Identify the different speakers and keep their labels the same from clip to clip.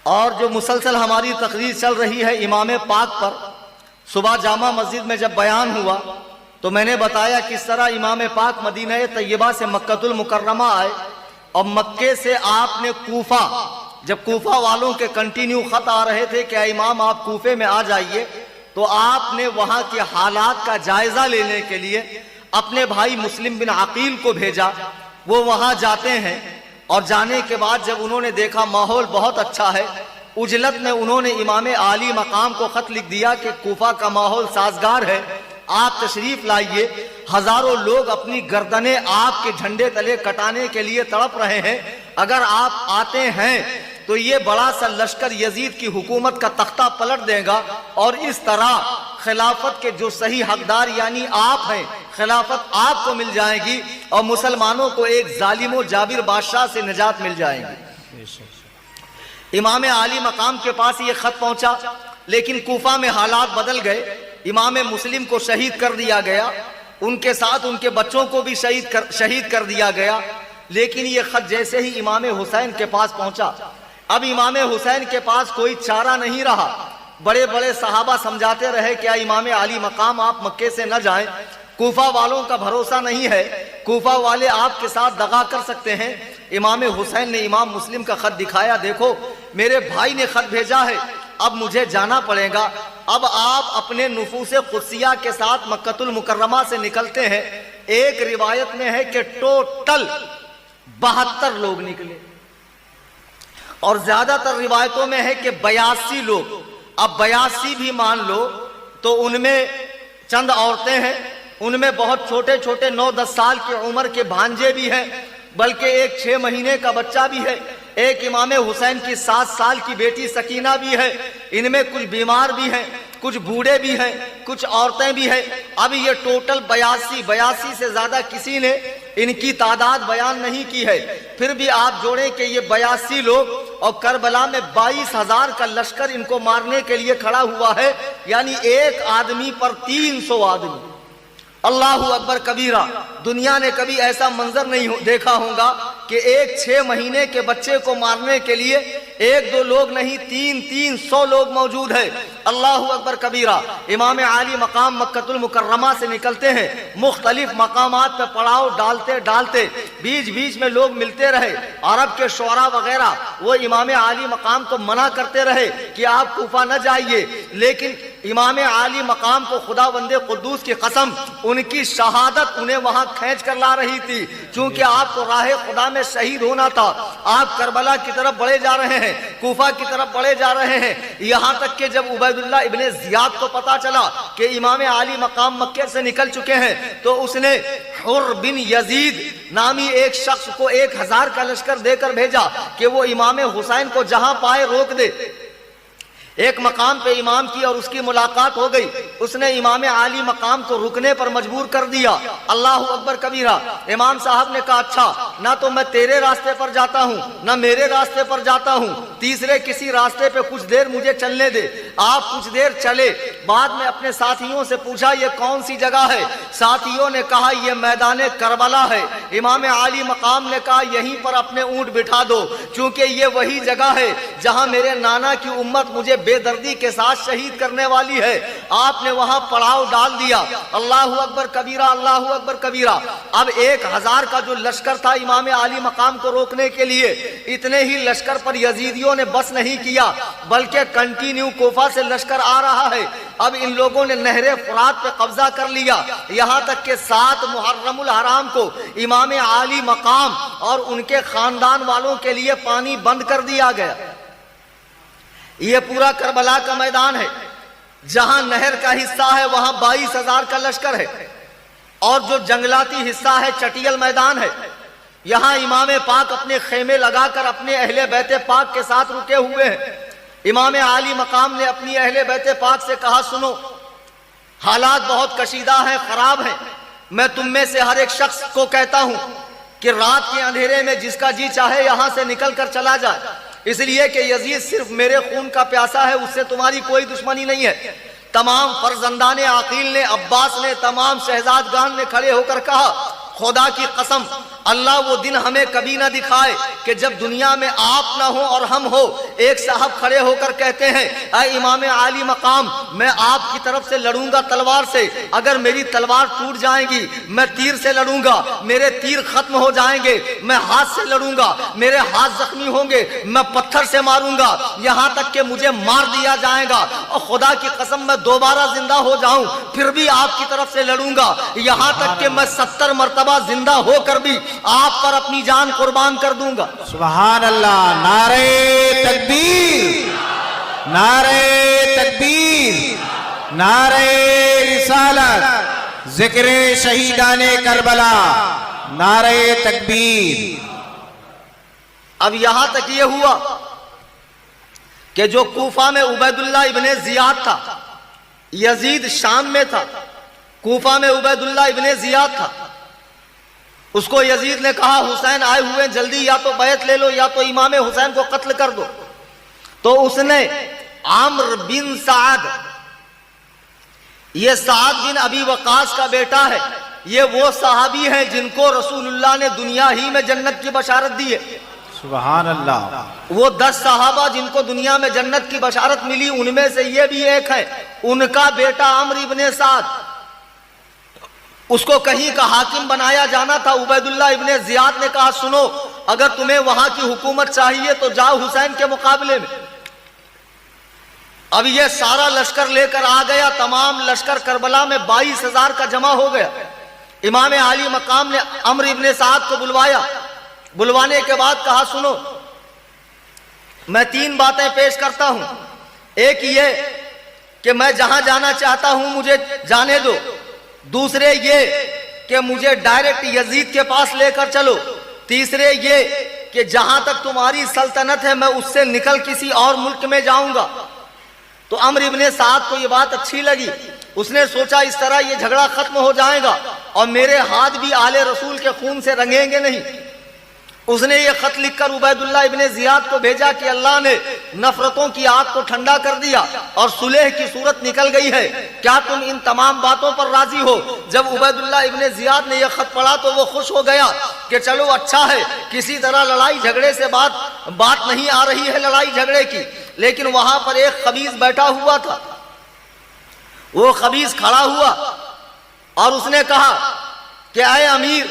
Speaker 1: اور جو مسلسل ہماری تقریر چل رہی ہے امام پاک پر، صبح جامع مسجد میں جب بیان ہوا تو میں نے بتایا کس طرح امام پاک مدینہ طیبہ سے مکہ المکرمہ آئے اور مکے سے آپ نے کوفہ، جب کوفہ والوں کے کنٹینیو خط آ رہے تھے کہ اے امام آپ کوفے میں آ جائیے، تو آپ نے وہاں کے حالات کا جائزہ لینے کے لیے اپنے بھائی مسلم بن عقیل کو بھیجا۔ وہ وہاں جاتے ہیں اور جانے کے بعد جب انہوں نے دیکھا ماحول بہت اچھا ہے، عجلت میں انہوں نے امام عالی مقام کو خط لکھ دیا کہ کوفہ کا ماحول سازگار ہے، آپ تشریف لائیے۔ ہزاروں لوگ اپنی گردنیں آپ کے جھنڈے تلے کٹانے کے لیے تڑپ رہے ہیں، اگر آپ آتے ہیں تو یہ بڑا سا لشکر یزید کی حکومت کا تختہ پلٹ دے گا، اور اس طرح خلافت کے جو صحیح حقدار یعنی آپ ہیں، خلافت آپ کو مل جائے گی اور مسلمانوں کو ایک ظالم و جابر بادشاہ سے نجات مل جائے گی۔ امام عالی مقام کے پاس یہ خط پہنچا، لیکن کوفہ میں حالات بدل گئے، امام مسلم کو شہید کر دیا گیا، ان کے ساتھ ان کے بچوں کو بھی شہید کر دیا گیا۔ لیکن یہ خط جیسے ہی امام حسین کے پاس پہنچا، اب امام حسین کے پاس کوئی چارہ نہیں رہا۔ بڑے بڑے صحابہ سمجھاتے رہے کہ امام عالی مقام آپ مکے سے نہ جائیں، کوفہ والوں کا بھروسہ نہیں ہے، کوفہ والے آپ کے ساتھ دغا کر سکتے ہیں۔ امام حسین نے امام مسلم کا خط دکھایا، دیکھو میرے بھائی نے خط بھیجا ہے، اب مجھے جانا پڑے گا۔ اب آپ اپنے نفوس قدسیہ کے ساتھ مکہ المکرمہ سے نکلتے ہیں۔ ایک روایت میں ہے کہ ٹوٹل 72 لوگ نکلے، اور زیادہ تر روایتوں میں ہے کہ 82 لوگ۔ اب 82 بھی مان لو تو ان میں چند عورتیں ہیں، ان میں بہت چھوٹے چھوٹے 9-10 سال کی عمر کے بھانجے بھی ہیں، بلکہ ایک 6 مہینے کا بچہ بھی ہے، ایک امام حسین کی 7 سال کی بیٹی سکینہ بھی ہے، ان میں کچھ بیمار بھی ہیں، کچھ بوڑھے بھی ہیں، کچھ عورتیں بھی ہیں۔ اب یہ ٹوٹل 82 سے زیادہ کسی نے ان کی تعداد بیان نہیں کی ہے۔ پھر بھی آپ جوڑیں کہ یہ 82 لوگ اور کربلا میں 22,000 کا لشکر ان کو مارنے کے لیے کھڑا ہوا ہے، یعنی ایک آدمی پر 300 آدمی۔ اللہ اکبر کبیرہ۔ دنیا نے کبھی ایسا منظر نہیں دیکھا ہوگا کہ ایک 6 مہینے کے بچے کو مارنے کے لیے 1-2 لوگ نہیں، 300 لوگ موجود ہیں۔ اللہ اکبر کبیرہ۔ امام عالی مقام مکہ المکرمہ سے نکلتے ہیں، مختلف مقامات پہ پڑاؤ ڈالتے ڈالتے بیچ بیچ میں لوگ ملتے رہے، عرب کے شعراء وغیرہ وہ امام عالی مقام کو منع کرتے رہے کہ آپ کوفہ نہ جائیے، لیکن امام عالی مقام کو خدا بندے قدوس کی قسم ان کی شہادت انہیں وہاں کھینچ کر لا رہی تھی، چونکہ آپ کو راہ خدا میں شہید ہونا تھا۔ آپ کربلا کی طرف بڑھے جا رہے ہیں، کوفہ کی طرف بڑھے جا رہے ہیں، یہاں تک کہ جب عبید اللہ ابن زیاد کو پتا چلا کہ امام عالی مقام مکے سے نکل چکے ہیں تو اس نے حر بن یزید نامی ایک شخص کو 1000 کا لشکر دے کر بھیجا کہ وہ امام حسین کو جہاں پائے روک دے۔ ایک مقام پہ امام کی اور اس کی ملاقات ہو گئی، اس نے امام عالی مقام کو رکنے پر مجبور کر دیا۔ اللہ اکبر کبیرہ۔ امام صاحب نے کہا اچھا نہ تو میں تیرے راستے پر جاتا ہوں نہ میرے راستے پر جاتا ہوں، تیسرے کسی راستے پہ کچھ دیر مجھے چلنے دے۔ آپ کچھ دیر چلے، بعد میں اپنے ساتھیوں سے پوچھا یہ کون سی جگہ ہے؟ ساتھیوں نے کہا یہ میدان کربلا ہے۔ امام عالی مقام نے کہا یہیں پر اپنے اونٹ بٹھا دو، چونکہ یہ وہی جگہ ہے جہاں میرے نانا کی امت مجھے بے دردی کے ساتھ شہید کرنے والی ہے۔ آپ نے وہاں پڑاؤ ڈال دیا۔ اللہ اکبر کبیرہ، اللہ اکبر کبیرہ۔ اب 1000 کا جو لشکر تھا امام عالی مقام کو روکنے کے لیے، اتنے ہی لشکر پر یزیدیوں نے بس نہیں کیا بلکہ کنٹینیو کوفہ سے لشکر آ رہا ہے۔ اب ان لوگوں نے نہر فرات پہ قبضہ کر لیا، یہاں تک کہ 7 محرم الحرام کو امام عالی مقام اور ان کے خاندان والوں کے لیے پانی بند کر دیا گیا۔ یہ پورا کربلا کا میدان ہے، جہاں نہر کا حصہ ہے وہاں 22,000 کا لشکر ہے، اور جو جنگلاتی حصہ ہے چٹیل میدان ہے، یہاں امام پاک اپنے خیمے لگا کر اپنے اہل بیت پاک کے ساتھ رکے ہوئے ہیں۔ امام عالی مقام نے اپنی اہل بیت پاک سے کہا سنو، حالات بہت کشیدہ ہیں، خراب ہیں، میں تم میں سے ہر ایک شخص کو کہتا ہوں کہ رات کے اندھیرے میں جس کا جی چاہے یہاں سے نکل کر چلا جائے، اس لیے کہ یزید صرف میرے خون کا پیاسا ہے، اس سے تمہاری کوئی دشمنی نہیں ہے۔ تمام فرزندان عقیل نے، عباس نے، تمام شہزادگان نے کھڑے ہو کر کہا خدا کی قسم اللہ وہ دن ہمیں کبھی نہ دکھائے کہ جب دنیا میں آپ نہ ہو اور ہم ہو۔ ایک صاحب کھڑے ہو کر کہتے ہیں اے امام عالی مقام، میں آپ کی طرف سے لڑوں گا تلوار سے، اگر میری تلوار ٹوٹ جائے گی میں تیر سے لڑوں گا، میرے تیر ختم ہو جائیں گے، میں ہاتھ سے لڑوں گا، میرے ہاتھ زخمی ہوں گے، میں پتھر سے ماروں گا، یہاں تک کہ مجھے مار دیا جائے گا، اور خدا کی قسم میں دوبارہ زندہ ہو جاؤں پھر بھی آپ کی طرف سے لڑوں گا، یہاں تک کہ میں 70 مرتبہ زندہ ہو کر بھی آپ پر اپنی جان قربان کر دوں گا۔
Speaker 2: سبحان اللہ، نعرہ تکبیر، نعرہ تکبیر، نعرہ رسالت، ذکر شہیدان کربلا، نعرہ تکبیر۔
Speaker 1: اب یہاں تک یہ ہوا کہ جو کوفہ میں عبید اللہ ابن زیاد تھا، یزید شام میں تھا، کوفہ میں عبید اللہ ابن زیاد تھا، اس کو یزید نے کہا حسین آئے ہوئے جلدی یا تو بیعت لے لو یا تو امام حسین کو قتل کر دو۔ تو اس نے عمرو بن سعد، یہ سعد بن ابی وقاص کا بیٹا ہے، یہ وہ صحابی ہیں جن کو رسول اللہ نے دنیا ہی میں جنت کی بشارت دی ہے۔
Speaker 2: سبحان اللہ۔
Speaker 1: وہ 10 صحابہ جن کو دنیا میں جنت کی بشارت ملی ان میں سے یہ بھی ایک ہے، ان کا بیٹا عمرو بن سعد، اس کو کہیں کا حاکم بنایا جانا تھا۔ عبید اللہ ابن زیاد نے کہا سنو، اگر تمہیں وہاں کی حکومت چاہیے تو جاؤ حسین کے مقابلے میں۔ اب یہ سارا لشکر لے کر آ گیا، تمام لشکر کربلا میں 22,000 کا جمع ہو گیا۔ امام عالی مقام نے عمرو بن سعد کو بلوایا، بلوانے کے بعد کہا سنو، میں 3 باتیں پیش کرتا ہوں، ایک یہ کہ میں جہاں جانا چاہتا ہوں مجھے جانے دو، دوسرے یہ کہ مجھے ڈائریکٹ یزید کے پاس لے کر چلو، تیسرے یہ کہ جہاں تک تمہاری سلطنت ہے میں اس سے نکل کسی اور ملک میں جاؤں گا۔ تو عمرو ابن سعد کو یہ بات اچھی لگی، اس نے سوچا اس طرح یہ جھگڑا ختم ہو جائے گا اور میرے ہاتھ بھی آل رسول کے خون سے رنگیں گے نہیں۔ اس نے یہ خط لکھ کر عبید اللہ ابن زیاد کو بھیجا کہ اللہ نے نفرتوں کی آگ کو ٹھنڈا کر دیا اور صلح کی صورت نکل گئی ہے، کیا تم ان تمام باتوں پر راضی ہو؟ جب عبید اللہ ابن زیاد نے یہ خط پڑھا تو وہ خوش ہو گیا کہ چلو اچھا ہے، کسی طرح لڑائی جھگڑے سے بات نہیں آ رہی ہے لڑائی جھگڑے کی۔ لیکن وہاں پر ایک خبیث بیٹھا ہوا تھا، وہ خبیث کھڑا ہوا اور اس نے کہا کہ اے امیر،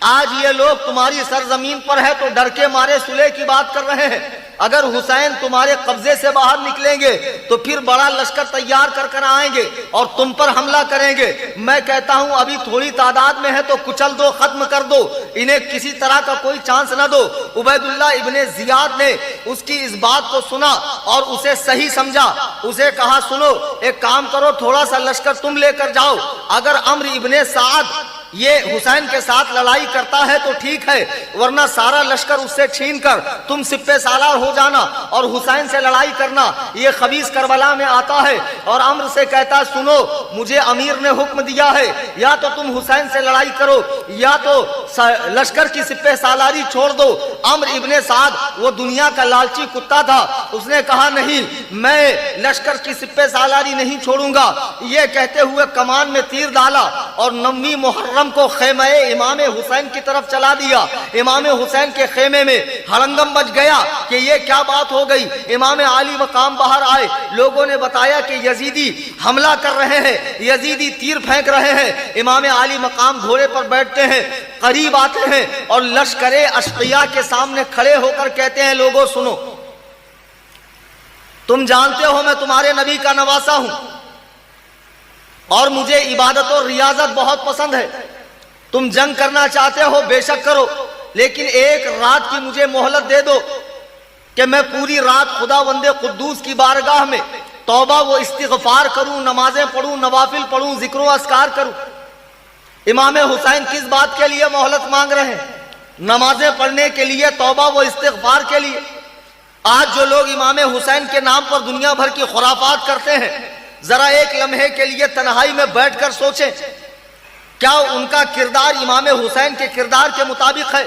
Speaker 1: آج یہ لوگ تمہاری سرزمین پر ہے تو ڈر کے مارے صلح کی بات کر رہے ہیں، اگر حسین تمہارے قبضے سے باہر نکلیں گے تو پھر بڑا لشکر تیار کر کر آئیں گے اور تم پر حملہ کریں گے۔ میں کہتا ہوں ابھی تھوڑی تعداد میں ہے تو کچل دو، ختم کر دو، انہیں کسی طرح کا کوئی چانس نہ دو۔ عبید اللہ ابن زیاد نے اس کی اس بات کو سنا اور اسے صحیح سمجھا، اسے کہا سنو ایک کام کرو، تھوڑا سا لشکر تم لے کر جاؤ، اگر عمرو ابن سعد یہ حسین کے ساتھ لڑائی کرتا ہے تو ٹھیک ہے، ورنہ سارا لشکر اس سے چھین کر تم سپہ سالار ہو جانا اور حسین سے لڑائی کرنا۔ یہ خبیث کربلا میں آتا ہے اور عمرو سے کہتا ہے سنو، مجھے امیر نے حکم دیا ہے یا تو تم حسین سے لڑائی کرو یا تو لشکر کی سپہ سالاری چھوڑ دو۔ عمرو ابن سعد وہ دنیا کا لالچی کتا تھا، اس نے کہا نہیں، میں لشکر کی سپہ سالاری نہیں چھوڑوں گا۔ یہ کہتے ہوئے کمان میں تیر ڈالا اور 9 محرم کو خیمہ امام حسین کی طرف چلا دیا۔ امام حسین کے خیمے میں ہڑنگم بچ گیا کہ یہ کیا بات ہو گئی۔ امام عالی مقام باہر آئے، لوگوں نے بتایا کہ یزیدی حملہ کر رہے ہیں، یزیدی تیر پھینک رہے ہیں۔ امام عالی مقام گھوڑے پر بیٹھتے ہیں، قریب آتے ہیں اور لشکر اشقیاء کے سامنے کھڑے ہو کر کہتے ہیں لوگوں سنو، تم جانتے ہو میں تمہارے نبی کا نواسا ہوں اور مجھے عبادت اور ریاضت بہت پسند ہے، تم جنگ کرنا چاہتے ہو بے شک کرو، لیکن ایک رات کی مجھے مہلت دے دو کہ میں پوری رات خداوند قدوس کی بارگاہ میں توبہ و استغفار کروں، نمازیں پڑھوں، نوافل پڑھوں، ذکر و اذکار کروں۔ امام حسین کس بات کے لیے مہلت مانگ رہے ہیں؟ نمازیں پڑھنے کے لیے، توبہ و استغفار کے لیے۔ آج جو لوگ امام حسین کے نام پر دنیا بھر کی خرافات کرتے ہیں، ذرا ایک لمحے کے لیے تنہائی میں بیٹھ کر سوچیں، کیا ان کا کردار امام حسین کے کردار کے مطابق ہے؟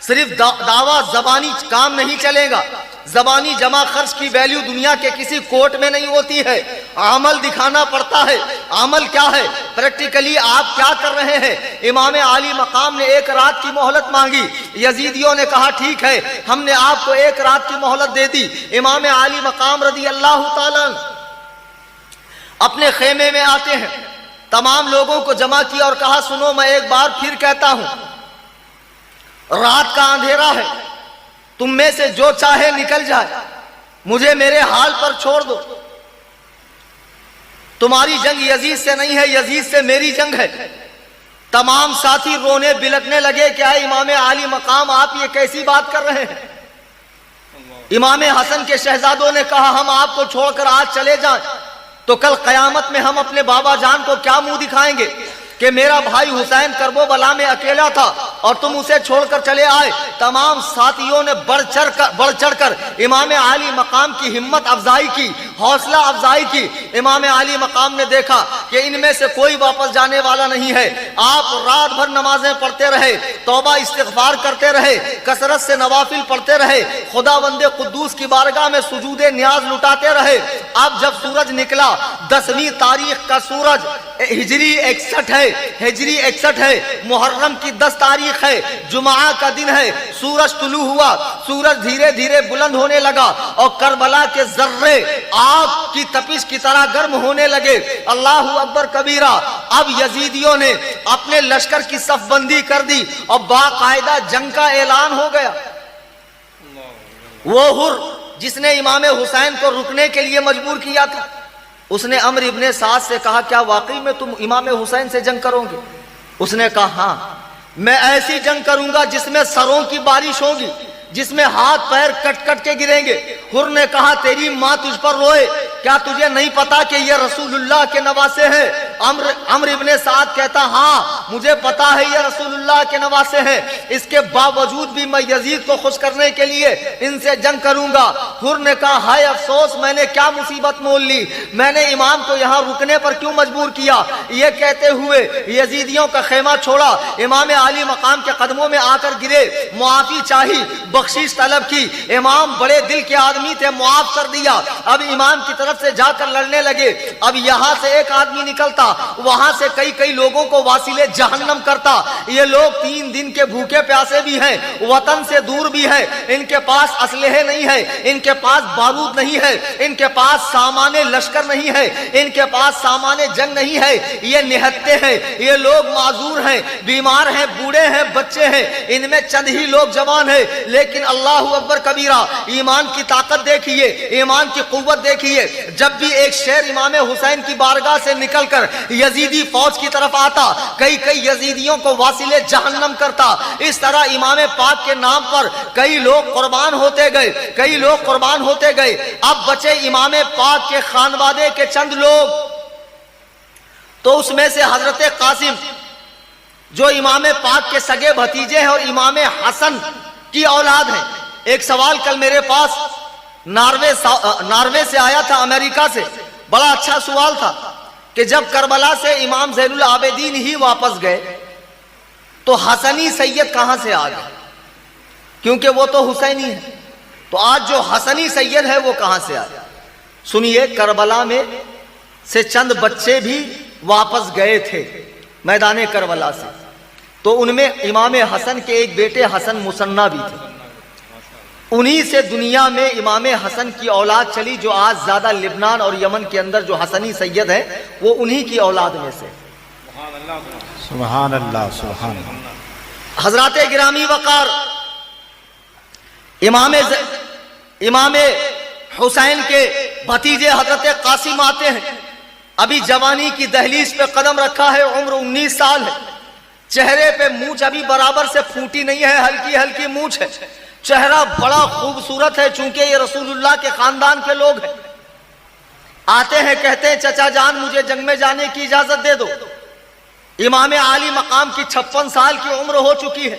Speaker 1: صرف دعویٰ زبانی کام نہیں چلے گا. زبانی جمع خرچ کی ویلیو دنیا کے کسی کورٹ میں نہیں ہوتی ہے. عمل دکھانا پڑتا ہے. عمل کیا ہے؟ پریکٹیکلی آپ کیا کر رہے ہیں؟ امام عالی مقام نے 1 رات کی مہلت مانگی. یزیدیوں نے کہا ٹھیک ہے، ہم نے آپ کو 1 رات کی مہلت دے دی. امام عالی مقام رضی اللہ تعالیٰ اپنے خیمے میں آتے ہیں، تمام لوگوں کو جمع کیا اور کہا سنو، میں ایک بار پھر کہتا ہوں، رات کا اندھیرا ہے، تم میں سے جو چاہے نکل جائے، مجھے میرے حال پر چھوڑ دو. تمہاری جنگ یزید سے نہیں ہے، یزید سے میری جنگ ہے. تمام ساتھی رونے بلکنے لگے کہ اے امام عالی مقام، آپ یہ کیسی بات کر رہے ہیں؟ امام حسن کے شہزادوں نے کہا ہم آپ کو چھوڑ کر آج چلے جائیں تو کل قیامت میں ہم اپنے بابا جان کو کیا منہ دکھائیں گے کہ میرا بھائی حسین کرب و بلا میں اکیلا تھا اور تم اسے چھوڑ کر چلے آئے. تمام ساتھیوں نے بڑھ چڑھ کر امام عالی مقام کی ہمت افزائی کی، حوصلہ افزائی کی. امام عالی مقام نے دیکھا کہ ان میں سے کوئی واپس جانے والا نہیں ہے. آپ رات بھر نمازیں پڑھتے رہے، توبہ استغفار کرتے رہے، کثرت سے نوافل پڑھتے رہے، خداوند قدوس کی بارگاہ میں سجود نیاز لٹاتے رہے. اب جب سورج نکلا، 10ویں تاریخ کا سورج، ہجری 61 ہے، محرم کی 10 تاریخ ہے، جمعہ کا دن ہے. سورج طلوع ہوا، سورج دھیرے دھیرے بلند ہونے لگا اور کربلا کے ذرے آگ کی تپش کی طرح گرم ہونے لگے. اللہ اکبر کبیرہ. اب یزیدیوں نے اپنے لشکر کی صف بندی کر دی اور باقاعدہ جنگ کا اعلان ہو گیا. وہ حر جس نے امام حسین کو رکنے کے لیے مجبور کیا تھا، اس نے عمرو ابن سعد سے کہا کیا واقعی میں تم امام حسین سے جنگ کرو گے؟ اس نے کہا ہاں، میں ایسی جنگ کروں گا جس میں سروں کی بارش ہوگی، جس میں ہاتھ پیر کٹ کٹ کے گریں گے. حر نے کہا تیری ماں تجھ پر روئے، کیا تجھے نہیں پتا کہ یہ رسول اللہ کے نواسے ہیں؟ عمرو ابن سعد کہتا ہاں مجھے پتا ہے یہ رسول اللہ کے نواسے ہیں، اس کے باوجود بھی میں یزید کو خوش کرنے کے لیے ان سے جنگ کروں گا. حر نے کہا ہائے افسوس، میں نے کیا مصیبت مول لی، میں نے امام کو یہاں رکنے پر کیوں مجبور کیا. یہ کہتے ہوئے یزیدیوں کا خیمہ چھوڑا، امام عالی مقام کے قدموں میں آ کر گرے، معافی چاہی، بخشش طلب کی. امام بڑے دل کے آدمی تھے، معاف کر دیا. اب امام کی طرف سے جا کر لڑنے لگے. اب یہاں سے ایک آدمی نکلتا، وہاں سے کئی لوگوں کو واصل جہنم کرتا. یہ لوگ 3 دن کے بھوکے پیاسے بھی ہیں، وطن سے دور بھی ہیں، ان کے پاس اسلحے نہیں ہے، ان کے پاس بارود نہیں ہے، ان کے پاس سامان لشکر نہیں ہے، ان کے پاس سامان جنگ نہیں ہے. یہ نہتے ہیں، یہ لوگ معذور ہیں، بیمار ہیں، بوڑھے ہیں، بچے ہیں، ان میں چند ہی لوگ جوان ہیں. لیکن اللہ اکبر کبیرہ، ایمان کی طاقت دیکھیے، ایمان کی قوت دیکھیے. جب بھی ایک شیر امام حسین کی بارگاہ سے نکل کر یزیدی فوج کی طرف آتا، کئی یزیدیوں کو واصل جہنم کرتا. اس طرح امام پاک کے نام پر کئی لوگ قربان ہوتے گئے. اب بچے امام پاک کے خانوادے کے چند لوگ. تو اس میں سے حضرت قاسم جو امام پاک کے سگے بھتیجے ہیں اور امام حسن کی اولاد ہیں. ایک سوال کل میرے پاس ناروے سے آیا تھا، امریکہ سے. بڑا اچھا سوال تھا کہ جب کربلا سے امام زین العابدین ہی واپس گئے تو حسنی سید کہاں سے آ گئے؟ کیونکہ وہ تو حسینی ہے. تو آج جو حسنی سید ہے وہ کہاں سے آ گئے؟ سنیے، کربلا میں سے چند بچے بھی واپس گئے تھے میدان کربلا سے. تو ان میں امام حسن کے ایک بیٹے حسن مصنع بھی تھے. انہی سے دنیا میں امام حسن کی اولاد چلی. جو آج زیادہ لبنان اور یمن کے اندر جو حسنی سید ہیں وہ انہی کی اولاد میں سے.
Speaker 2: سبحان اللہ سبحان اللہ.
Speaker 1: حضرات گرامی وقار، امام حسین کے بھتیجے حضرت قاسم آتے ہیں. ابھی جوانی کی دہلیز پہ قدم رکھا ہے، عمر 19 سال ہے. چہرے پہ مونچھ ابھی برابر سے پھوٹی نہیں ہے، ہلکی ہلکی مونچھ ہے. چہرہ بڑا خوبصورت ہے چونکہ یہ رسول اللہ کے خاندان کے لوگ ہیں. آتے ہیں، کہتے ہیں چچا جان مجھے جنگ میں جانے کی اجازت دے دو. امام عالی مقام کی 56 سال کی عمر ہو چکی ہے.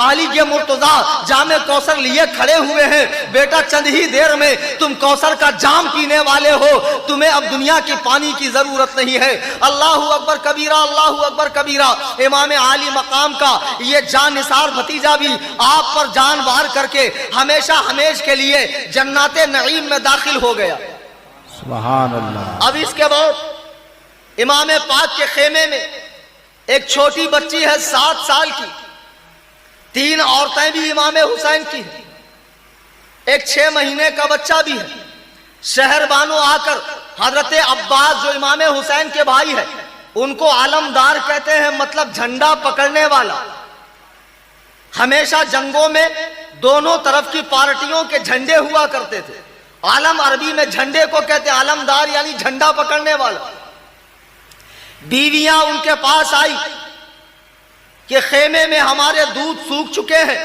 Speaker 1: علی کے مرتضیٰ جام کوثر لیے کھڑے ہوئے ہیں. بیٹا چند ہی دیر میں تم کوثر کا جام پینے والے ہو, تمہیں اب دنیا کی پانی کی ضرورت نہیں ہے. اللہ اکبر کبیرہ, اللہ اکبر کبیرہ. امام عالی مقام کا یہ جان نثار بھتیجا بھی آپ پر جان وار کر کے ہمیشہ ہمیش کے لیے جنات نعیم میں داخل ہو گیا.
Speaker 2: سبحان اللہ.
Speaker 1: اب اس کے بعد امام پاک کے خیمے میں ایک چھوٹی بچی ہے 7 سال کی, 3 عورتیں بھی امام حسین کی ہیں, ایک 6 مہینے کا بچہ بھی ہے. شہر بانو آ کر حضرت عباس جو امام حسین کے بھائی ہے ان کو علمدار کہتے ہیں, مطلب جھنڈا پکڑنے والا. ہمیشہ جنگوں میں دونوں طرف کی پارٹیوں کے جھنڈے ہوا کرتے تھے. عالم عربی میں جھنڈے کو کہتے ہیں علمدار, یعنی جھنڈا پکڑنے والا. بیویاں ان کے پاس آئی کہ خیمے میں ہمارے دودھ سوکھ چکے ہیں,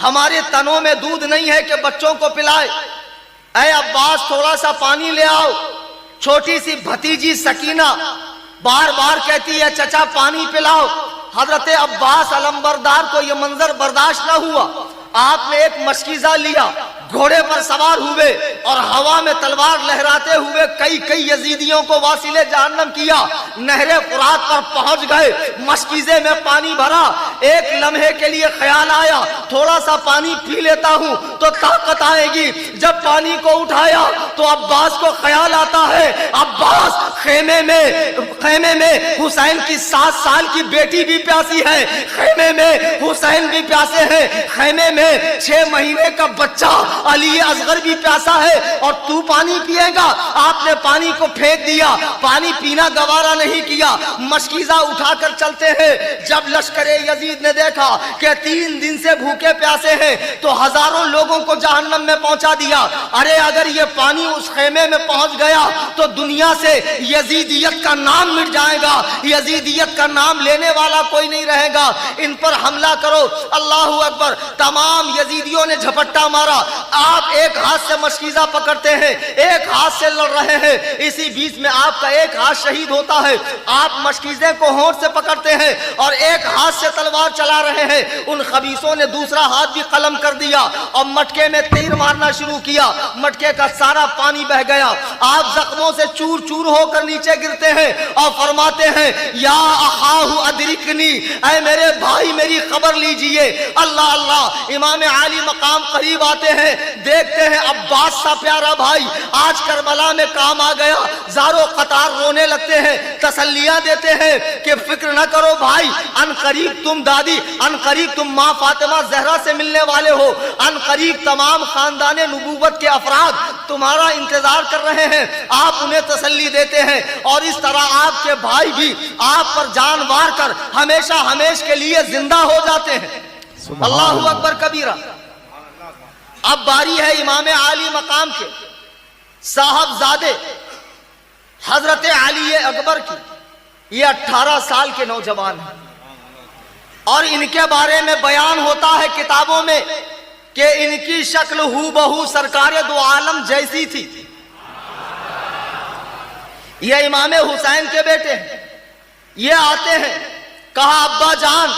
Speaker 1: ہمارے تنوں میں دودھ نہیں ہے کہ بچوں کو پلائے. اے عباس تھوڑا سا پانی لے آؤ. چھوٹی سی بھتیجی سکینہ بار بار کہتی ہے چچا پانی پلاؤ. حضرت عباس علمبردار کو یہ منظر برداشت نہ ہوا. آپ نے ایک مشکیزہ لیا, گھوڑے پر سوار ہوئے اور ہوا میں تلوار لہراتے ہوئے کئی یزیدیوں کو واصل جہنم کیا. نہر فرات پر پہنچ گئے, مشکیزے میں پانی بھرا. ایک لمحے کے لیے خیال آیا تھوڑا سا پانی پی لیتا ہوں تو طاقت آئے گی. جب پانی کو اٹھایا تو عباس کو خیال آتا ہے عباس خیمے میں حسین کی 7 سال کی بیٹی بھی پیاسی ہے, خیمے میں حسین بھی پیاسے ہیں, خیمے میں 6 مہینے کا بچہ علی اصغر بھی پیاسا ہے اور تو پانی پیے گا. آپ نے پانی کو پھینک دیا, پانی پینا گوارا نہیں کیا, مشکیزہ اٹھا کر چلتے ہیں. جب لشکر یزید نے دیکھا کہ 3 دن سے بھوکے پیاسے ہیں تو ہزاروں لوگوں کو جہنم میں پہنچا دیا. ارے اگر یہ پانی اس خیمے میں پہنچ گیا تو دنیا سے یزیدیت کا نام مٹ جائے گا, یزیدیت کا نام لینے والا کوئی نہیں رہے گا. ان پر حملہ کرو. اللہ اکبر. تمام یزیدیوں نے جھپٹا مارا. آپ ایک ہاتھ سے مشکیزہ پکڑتے ہیں, ایک ہاتھ سے لڑ رہے ہیں, اسی بیچ میں آپ کا ایک ہاتھ شہید ہوتا ہے. آپ مشکیزے کو ہونٹ سے پکڑتے ہیں اور ایک ہاتھ سے تلوار چلا رہے ہیں. ان خبیثوں نے دوسرا ہاتھ بھی قلم کر دیا اور مٹکے میں تیر مارنا شروع کیا. مٹکے کا سارا پانی بہ گیا. آپ زخموں سے چور چور ہو کر نیچے گرتے ہیں اور فرماتے ہیں یا اخاہ ادرکنی, اے میرے بھائی میری خبر لیجئے. اللہ اللہ. امام عالی مقام قریب آتے ہیں, دیکھتے ہیں عباس سا پیارا بھائی آج کربلا میں کام آ گیا. زارو قطار رونے لگتے ہیں, تسلیاں دیتے ہیں کہ فکر نہ کرو بھائی, ان قریب تم دادی, ان قریب تم ماں فاطمہ زہرا سے ملنے والے ہو, ان قریب تمام خاندان نبوت کے افراد تمہارا انتظار کر رہے ہیں. آپ انہیں تسلی دیتے ہیں اور اس طرح آپ کے بھائی بھی آپ پر جان وار کر ہمیشہ ہمیش کے لیے زندہ ہو جاتے ہیں. اللہ اکبر کبیرہ. اب باری ہے امام عالی مقام کے صاحبزادے حضرت علی اکبر کی. یہ 18 سال کے نوجوان ہیں اور ان کے بارے میں بیان ہوتا ہے کتابوں میں کہ ان کی شکل ہو بہو سرکار دو عالم جیسی تھی. یہ امام حسین کے بیٹے ہیں. یہ آتے ہیں, کہا ابا جان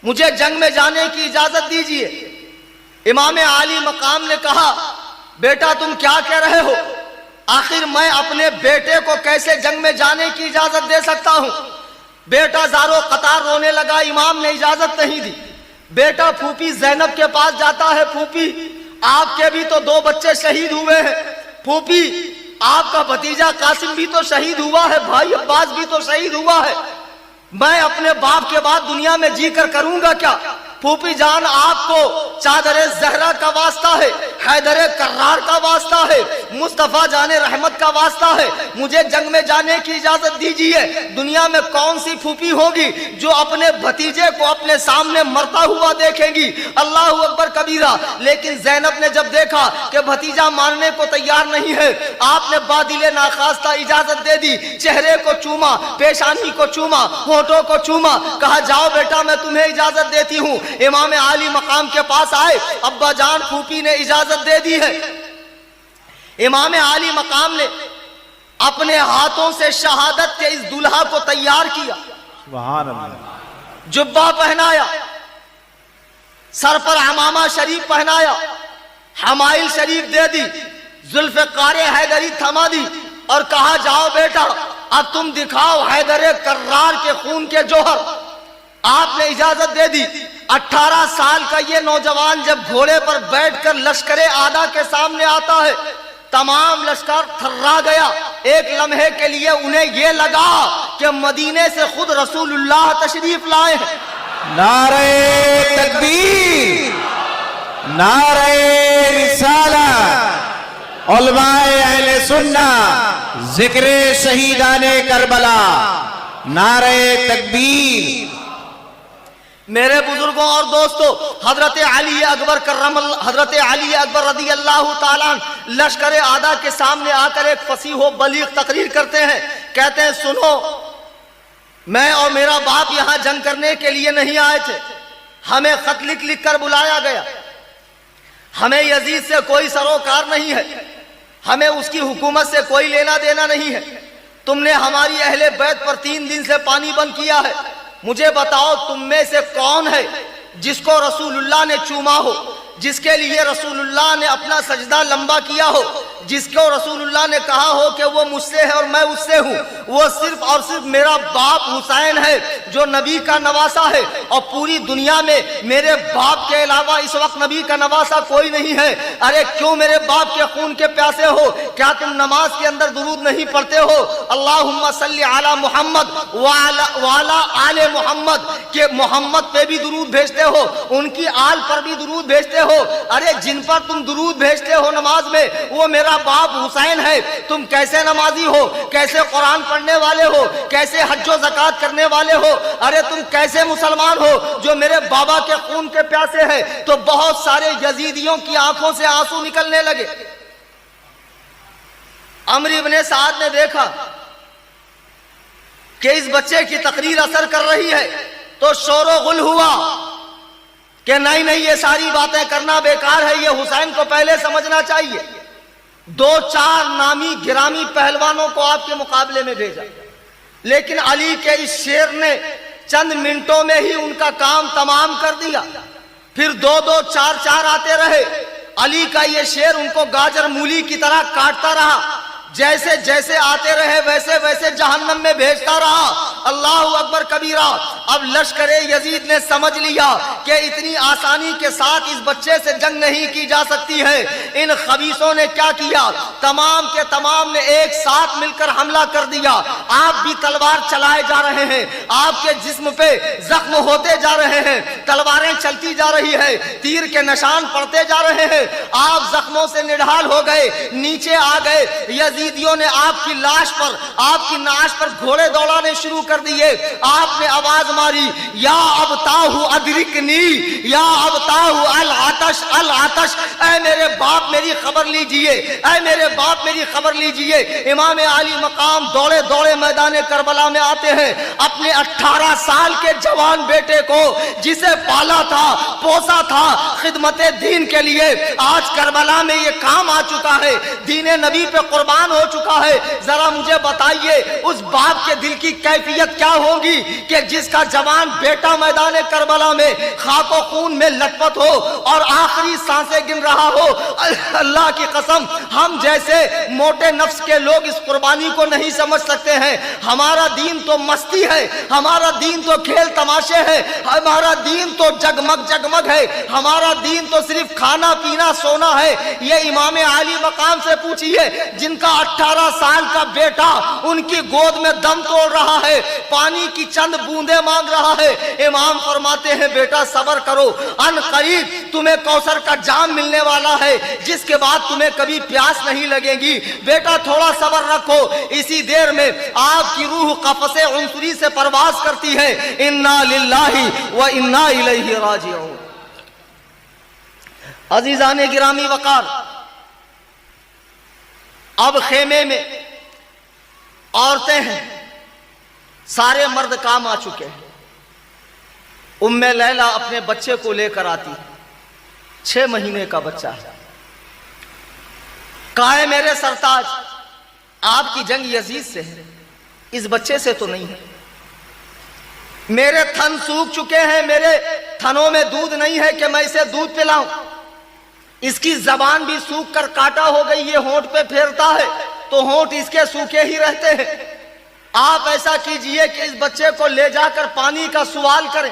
Speaker 1: مجھے جنگ میں جانے کی اجازت دیجیے. امام عالی مقام نے کہا بیٹا تم کیا کہہ رہے ہو, آخر میں اپنے بیٹے کو کیسے جنگ میں جانے کی اجازت دے سکتا ہوں. بیٹا زارو قطار رونے لگا. امام نے اجازت نہیں دی. بیٹا پھوپھی زینب کے پاس جاتا ہے, پھوپھی آپ کے بھی تو 2 بچے شہید ہوئے ہیں, پھوپھی آپ کا بھتیجا قاسم بھی تو شہید ہوا ہے, بھائی عباس بھی تو شہید ہوا ہے, میں اپنے باپ کے بعد دنیا میں جی کر کروں گا کیا. پھوپھی جان آپ کو چادر زہرا کا واسطہ ہے, حیدر کرار کا واسطہ ہے, مصطفیٰ جان رحمت کا واسطہ ہے, مجھے جنگ میں جانے کی اجازت دیجیے. دنیا میں کون سی پھوپھی ہوگی جو اپنے بھتیجے کو اپنے سامنے مرتا ہوا دیکھے گی. اللہ اکبر کبیرہ. لیکن زینب نے جب دیکھا کہ بھتیجا ماننے کو تیار نہیں ہے, آپ نے بادل ناخواستہ اجازت دے دی. چہرے کو چوما, پیشانی کو چوما, ہونٹوں کو چوما, کہا جاؤ بیٹا میں تمہیں اجازت دیتی ہوں. امام عالی مقام کے پاس آئے, ابا جان پھوپھی نے اجازت دے دی ہے. امام عالی مقام نے اپنے ہاتھوں سے شہادت کے اس دلہا کو تیار کیا,
Speaker 2: سبحان اللہ.
Speaker 1: جبہ پہنایا, سر پر عمامہ شریف پہنایا، حمائل شریف دے دی، ذوالفقار حیدری تھما دی اور کہا جاؤ بیٹا اب تم دکھاؤ حیدر کرار کے خون کے جوہر۔ آپ نے اجازت دے دی۔ 18 سال کا یہ نوجوان جب گھوڑے پر بیٹھ کر لشکر آدھا کے سامنے آتا ہے، تمام لشکر تھرا گیا۔ ایک لمحے کے لیے انہیں یہ لگا کہ مدینے سے خود رسول اللہ تشریف لائے ہیں۔
Speaker 2: نعرہ تکبیر، نعرہ رسالت، علماء اہل سنت، ذکر شہیدان کربلا، نعرہ تکبیر۔
Speaker 1: میرے بزرگوں اور دوستو، حضرت علی اکبر رضی اللہ تعالیٰ لشکر آدھا کے سامنے آ کر ایک فصیح و بلیغ تقریر کرتے ہیں۔ کہتے ہیں سنو، میں اور میرا باپ یہاں جنگ کرنے کے لیے نہیں آئے تھے، ہمیں خط لکھ کر بلایا گیا۔ ہمیں یزید سے کوئی سروکار نہیں ہے، ہمیں اس کی حکومت سے کوئی لینا دینا نہیں ہے۔ تم نے ہماری اہل بیت پر 3 دن سے پانی بند کیا ہے۔ مجھے بتاؤ تم میں سے کون ہے جس کو رسول اللہ نے چوما ہو، جس کے لیے رسول اللہ نے اپنا سجدہ لمبا کیا ہو، جس کو رسول اللہ نے کہا ہو کہ وہ مجھ سے ہے اور میں اس سے ہوں؟ وہ صرف اور صرف میرا باپ حسین ہے جو نبی کا نواسا ہے، اور پوری دنیا میں میرے باپ کے علاوہ اس وقت نبی کا نواسا کوئی نہیں ہے۔ ارے کیوں میرے باپ کے خون کے پیاسے ہو؟ کیا تم نماز کے اندر درود نہیں پڑھتے ہو؟ اللہم صلی علی محمد وعلی آل محمد، کہ محمد پہ بھی درود بھیجتے ہو، ان کی آل پر بھی درود بھیجتے ہو۔ ارے جن پر تم درود بھیجتے ہو نماز میں وہ میرا باپ حسین ہے۔ تم کیسے نمازی ہو؟ کیسے قرآن پڑھنے والے ہو؟ کیسے حج و زکات کرنے والے ہو؟ ارے تم کیسے مسلمان ہو جو میرے بابا کے خون کے پیاسے ہیں؟ تو بہت سارے یزیدیوں کی آنکھوں سے آنسو نکلنے لگے۔ عمرو بن سعد نے دیکھا کہ اس بچے کی تقریر اثر کر رہی ہے تو شور و غل ہوا کہ نہیں یہ ساری باتیں کرنا بیکار ہے، یہ حسین کو پہلے سمجھنا چاہیے۔ 2-4 نامی گرامی پہلوانوں کو آپ کے مقابلے میں بھیجا، لیکن علی کے اس شیر نے چند منٹوں میں ہی ان کا کام تمام کر دیا۔ پھر 2-2 4-4 آتے رہے۔ علی کا یہ شیر ان کو گاجر مولی کی طرح کاٹتا رہا، جیسے جیسے آتے رہے ویسے ویسے جہنم میں بھیجتا رہا۔ اللہ اکبر کبیرہ۔ اب لشکر یزید نے سمجھ لیا کہ اتنی آسانی کے ساتھ اس بچے سے جنگ نہیں کی جا سکتی ہے۔ ان خبیثوں نے کیا کیا؟ تمام کے تمام نے ایک ساتھ مل کر حملہ کر دیا۔ آپ بھی تلوار چلائے جا رہے ہیں، آپ کے جسم پہ زخم ہوتے جا رہے ہیں، تلواریں چلتی جا رہی ہے، تیر کے نشان پڑتے جا رہے ہیں۔ آپ زخموں سے نڈھال ہو گئے، نیچے آ گئے۔ یزیدیوں نے آپ کی لاش پر، آپ کی نعش پر گھوڑے دوڑانے شروع کر دیے۔ آپ نے آواز ماری، یا ابتاہ ادرکنی، یا ابتاہ العطش العطش، اے میرے باپ میری خبر لیجئے، اے میرے باپ میری خبر لیجئے۔ امام علی مقام دوڑے دوڑے میدان کربلا میں آتے ہیں، اپنے 18 سال کے جوان بیٹے کو جسے پالا تھا پوسا تھا خدمت دین کے لیے، آج کربلا میں یہ کام آ چکا ہے، دین نبی پہ قربان ہو چکا ہے۔ ذرا مجھے بتائیے اس باپ کے دل کی کیفیت کیا ہوگی کہ جس کا جوان بیٹا میدان کربلا میں خاک و خون میں لٹ پٹ ہو اور آخری سانسیں گن رہا ہو۔ اللہ کی قسم ہم جیسے موٹے نفس کے لوگ اس قربانی کو نہیں سمجھ سکتے ہیں۔ ہمارا دین تو مستی ہے، ہمارا دین تو کھیل تماشے ہے، ہمارا دین تو جگمگ جگمگ ہے، ہمارا دین تو صرف کھانا پینا سونا ہے۔ یہ امام علی مقام سے پوچھئے جن کا 18 سال کا بیٹا ان کی گود میں دم توڑ رہا ہے، پانی کی چند بوندیں مانگ رہا ہے۔ امام فرماتے ہیں بیٹا صبر کرو، ان قریب تمہیں کوثر کا جام ملنے والا ہے جس کے بعد تمہیں کبھی پیاس نہیں لگے گی، بیٹا تھوڑا صبر رکھو۔ اسی دیر میں آپ کی روح قفس عنصری سے پرواز کرتی ہے۔ انا للہ و انا الیہ راجعون۔ عزیزان گرامی وقار، اب خیمے میں عورتیں ہیں، سارے مرد کام آ چکے ہیں۔ ام لیلہ اپنے بچے کو لے کر آتی، 6 مہینے کا بچہ ہے۔ کہا ہے میرے سرتاج آپ کی جنگ یزید سے ہے، اس بچے سے تو نہیں ہے۔ میرے تھن سوکھ چکے ہیں، میرے تھنوں میں دودھ نہیں ہے کہ میں اسے دودھ پلاؤں. اس کی زبان بھی سوکھ کر کاٹا ہو گئی, یہ ہونٹ پہ پھیرتا ہے تو ہونٹ اس کے سوکھے ہی رہتے ہیں. آپ ایسا کیجئے کہ اس بچے کو لے جا کر پانی کا سوال کریں.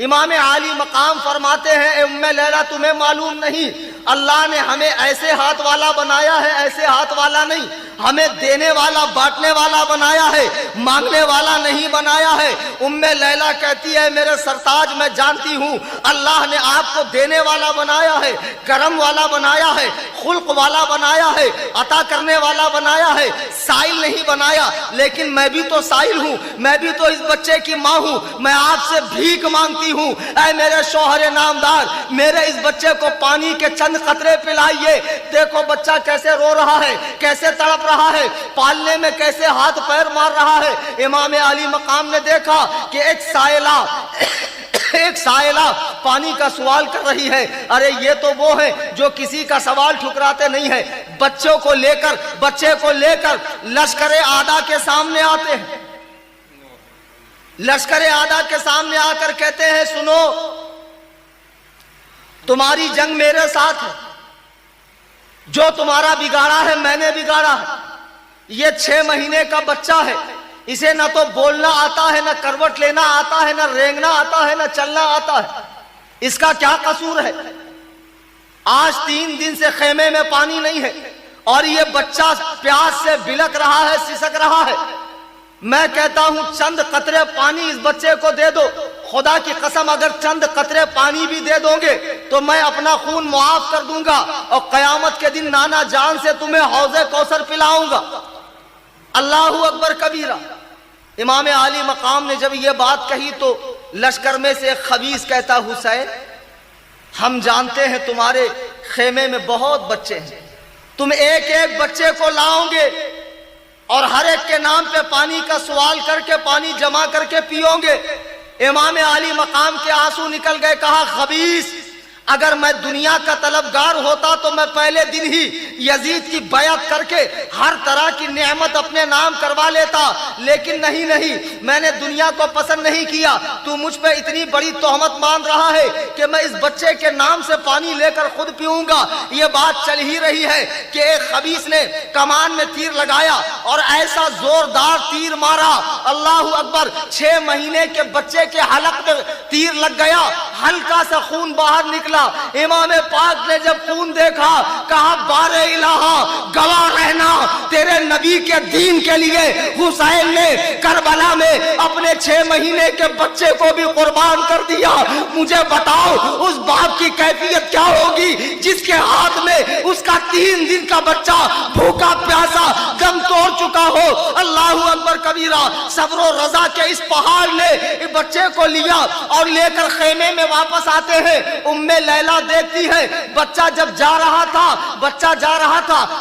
Speaker 1: امام عالی مقام فرماتے ہیں, اے ام لیلا تمہیں معلوم نہیں اللہ نے ہمیں ایسے ہاتھ والا بنایا ہے, ایسے ہاتھ والا نہیں, ہمیں دینے والا بانٹنے والا بنایا ہے, مانگنے والا نہیں بنایا ہے. ام لیلا کہتی ہے میرے سرتاج میں جانتی ہوں اللہ نے آپ کو دینے والا بنایا ہے, کرم والا بنایا ہے, خلق والا بنایا ہے, عطا کرنے والا بنایا ہے, سائل نہیں بنایا. لیکن میں بھی تو سائل ہوں, میں بھی تو اس بچے کی ماں ہوں, میں آپ سے بھیک مانگتی ہوں اے میرے شوہر نامدار, میرے اس بچے کو پانی کے چند قطرے پلائیے. دیکھو بچہ کیسے رو رہا ہے, کیسے تڑپ رہا ہے, پالنے میں کیسے ہاتھ پیر مار رہا ہے. امام علی مقام نے دیکھا کہ ایک سائلہ پانی کا سوال کر رہی ہے. ارے یہ تو وہ ہے جو کسی کا سوال ٹھکراتے نہیں ہے. بچے کو لے کر لشکر اعداء کے سامنے آتے ہیں. لشکر اعداء کے سامنے آ کر کہتے ہیں سنو, تمہاری جنگ میرے ساتھ ہے, جو تمہارا بگاڑا ہے میں نے بگاڑا ہے. یہ 6 مہینے کا بچہ ہے, اسے نہ تو بولنا آتا ہے, نہ کروٹ لینا آتا ہے, نہ رینگنا آتا ہے, نہ چلنا آتا ہے. اس کا کیا قصور ہے؟ آج 3 دن سے خیمے میں پانی نہیں ہے اور یہ بچہ پیاس سے بلک رہا ہے, سسک رہا ہے. میں کہتا ہوں چند قطرے پانی اس بچے کو دے دو. خدا کی قسم اگر چند قطرے پانی بھی دے دو گے تو میں اپنا خون معاف کر دوں گا اور قیامت کے دن نانا جان سے تمہیں حوض کوثر پلاؤں گا. اللہ اکبر کبیرہ. امام عالی مقام نے جب یہ بات کہی تو لشکر میں سے ایک خبیث کہتا, حسین ہم جانتے ہیں تمہارے خیمے میں بہت بچے ہیں, تم ایک ایک بچے کو لاؤ گے اور ہر ایک کے نام پہ پانی کا سوال کر کے پانی جمع کر کے پیو گے. امام عالی مقام کے آنسو نکل گئے. کہا خبیث اگر میں دنیا کا طلبگار ہوتا تو میں پہلے دن ہی یزید کی بیعت کر کے ہر طرح کی نعمت اپنے نام کروا لیتا, لیکن نہیں, میں نے دنیا کو پسند نہیں کیا. تو مجھ پہ اتنی بڑی تہمت مان رہا ہے کہ میں اس بچے کے نام سے پانی لے کر خود پیوں گا. یہ بات چل ہی رہی ہے کہ ایک خبیث نے کمان میں تیر لگایا اور ایسا زوردار تیر مارا, اللہ اکبر, 6 مہینے کے بچے کے حلق میں تیر لگ گیا, ہلکا سا خون باہر نکلا. امام پاک نے جب خون دیکھا کہا بارے الہ گواہ رہنا تیرے نبی کے دین کے لیے حسین نے کربلا میں اپنے 6 مہینے کے بچے کو بھی قربان کر دیا. مجھے بتاؤ اس باپ کی کیفیت کیا ہوگی جس کے ہاتھ میں اس کا 3 دن کا بچہ بھوکا پیاسا دم توڑ چکا ہو. اللہ اکبر کبیرہ. صبر و رضا کے اس پہاڑ نے بچے کو لیا اور لے کر خیمے میں واپس آتے ہیں. ام لیلا دیکھتی ہے بچہ جب جا رہا تھا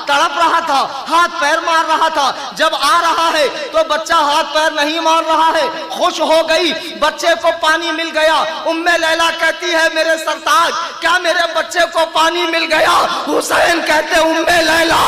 Speaker 1: تڑپ رہا تھا, ہاتھ پیر مار رہا تھا, جب آ رہا ہے تو بچہ ہاتھ پیر نہیں مار رہا ہے. خوش ہو گئی, بچے کو پانی مل گیا. ام لیلا کہتی ہے میرے سرتاج کیا میرے بچے کو پانی مل گیا؟ حسین کہتے ام لیلا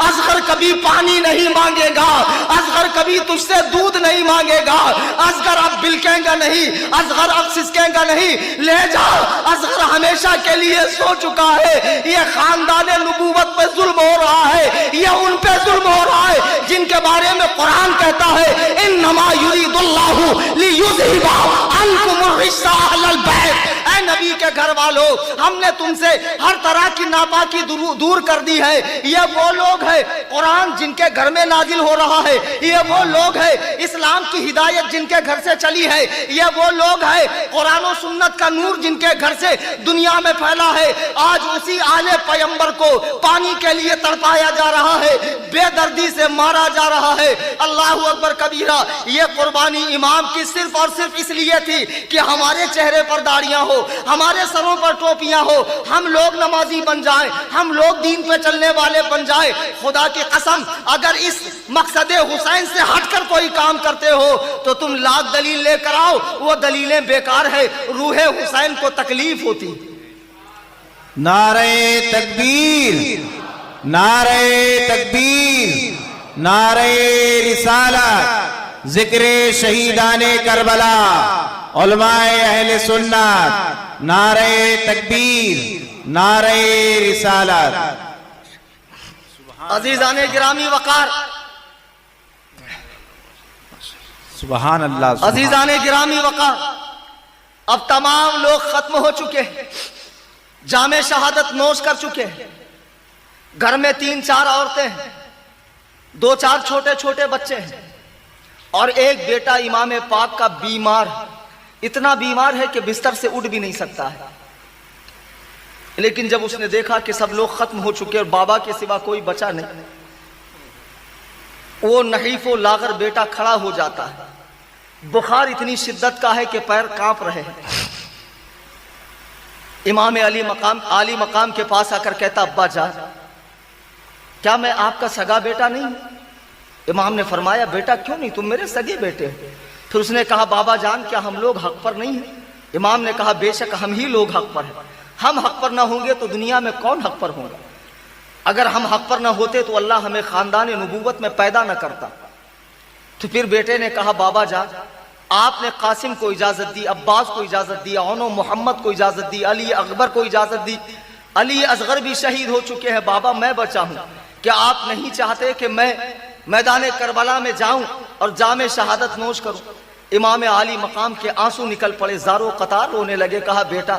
Speaker 1: اصغر کبھی پانی نہیں مانگے گا, اصغر کبھی تجھ سے دودھ نہیں مانگے گا, اصغر اب بلکیں گا نہیں, اصغر اب سسکیں گا نہیں, لے جا. اصغر ہمیشہ کے لیے سو چکا ہے. یہ خاندان نبوت پہ ظلم ہو رہا ہے, یہ ان پہ ظلم ہو رہا ہے جن کے بارے میں قرآن کہتا ہے انما یرید اللہ لیذھب عنکم الرجس اہل البیت. اے نبی کے گھر والوں, ہم نے تم سے ہر طرح کی ناپاکی دور کر دی ہے. یہ وہ لوگ ہیں قرآن جن کے گھر میں نازل ہو رہا ہے, یہ وہ لوگ ہیں اسلام کی ہدایت جن کے گھر سے چلی ہے, یہ وہ لوگ ہیں قرآن و سنت کا نور جن کے گھر سے دنیا میں پھیلا ہے. آج اسی آل پیغمبر کو پانی کے لیے تڑپایا جا رہا ہے, بے دردی سے مارا جا رہا ہے. اللہ اکبر کبیرہ. یہ قربانی امام کی صرف اور صرف اس لیے تھی کہ ہمارے چہرے پر داڑیاں ہو, ہمارے سروں پر ٹوپیاں ہو, ہم لوگ نمازی بن جائیں, ہم لوگ دین پہ چلنے والے بن جائیں. خدا کی قسم اگر اس مقصد حسین سے ہٹ کر کوئی کام کرتے ہو تو تم لاکھ دلیل لے کر آؤ, وہ دلیلیں بیکار ہے. روح حسین کو تکلیف ہوتی.
Speaker 2: نعرہ تکبیر, نعرہ تکبیر, نعرہ رسالت, ذکر شہیدان کربلا. علماء اہل سنت، نعرہ تکبیر، نعرہ رسالت۔
Speaker 1: عزیزان گرامی وقار،
Speaker 2: سبحان اللہ۔
Speaker 1: عزیزان گرامی وقار، اب تمام لوگ ختم ہو چکے ہیں، جام شہادت نوش کر چکے ہیں، گھر میں 3-4 عورتیں ہیں، 2-4 چھوٹے چھوٹے بچے ہیں، اور ایک بیٹا امام پاک کا بیمار، اتنا بیمار ہے کہ بستر سے اٹھ بھی نہیں سکتا ہے۔ لیکن جب اس نے دیکھا کہ سب لوگ ختم ہو چکے اور بابا کے سوا کوئی بچا نہیں، وہ نحیف و لاغر بیٹا کھڑا ہو جاتا ہے، بخار اتنی شدت کا ہے کہ پیر کانپ رہے ہیں۔ امام علی مقام کے پاس آ کر کہتا، ابا جان، کیا میں آپ کا سگا بیٹا نہیں ہوں؟ امام نے فرمایا، بیٹا کیوں نہیں، تم میرے سگے بیٹے ہو۔ پھر اس نے کہا، بابا جان، کیا ہم لوگ حق پر نہیں ہیں؟ امام نے کہا، بے شک ہم ہی لوگ حق پر ہیں، ہم حق پر نہ ہوں گے تو دنیا میں کون حق پر ہوں گا؟ اگر ہم حق پر نہ ہوتے تو اللہ ہمیں خاندان نبوت میں پیدا نہ کرتا۔ تو پھر بیٹے نے کہا، بابا جان، آپ نے قاسم کو اجازت دی، عباس کو اجازت دی، اونو محمد کو اجازت دی، علی اکبر کو اجازت دی، علی اصغر بھی شہید ہو چکے ہیں، بابا میں بچا ہوں، کیا آپ نہیں چاہتے کہ میں میدان کربلا میں جاؤں اور جام شہادت نوش کروں؟ امام علی مقام کے آنسو نکل پڑے، زارو قطار رونے لگے، کہا، بیٹا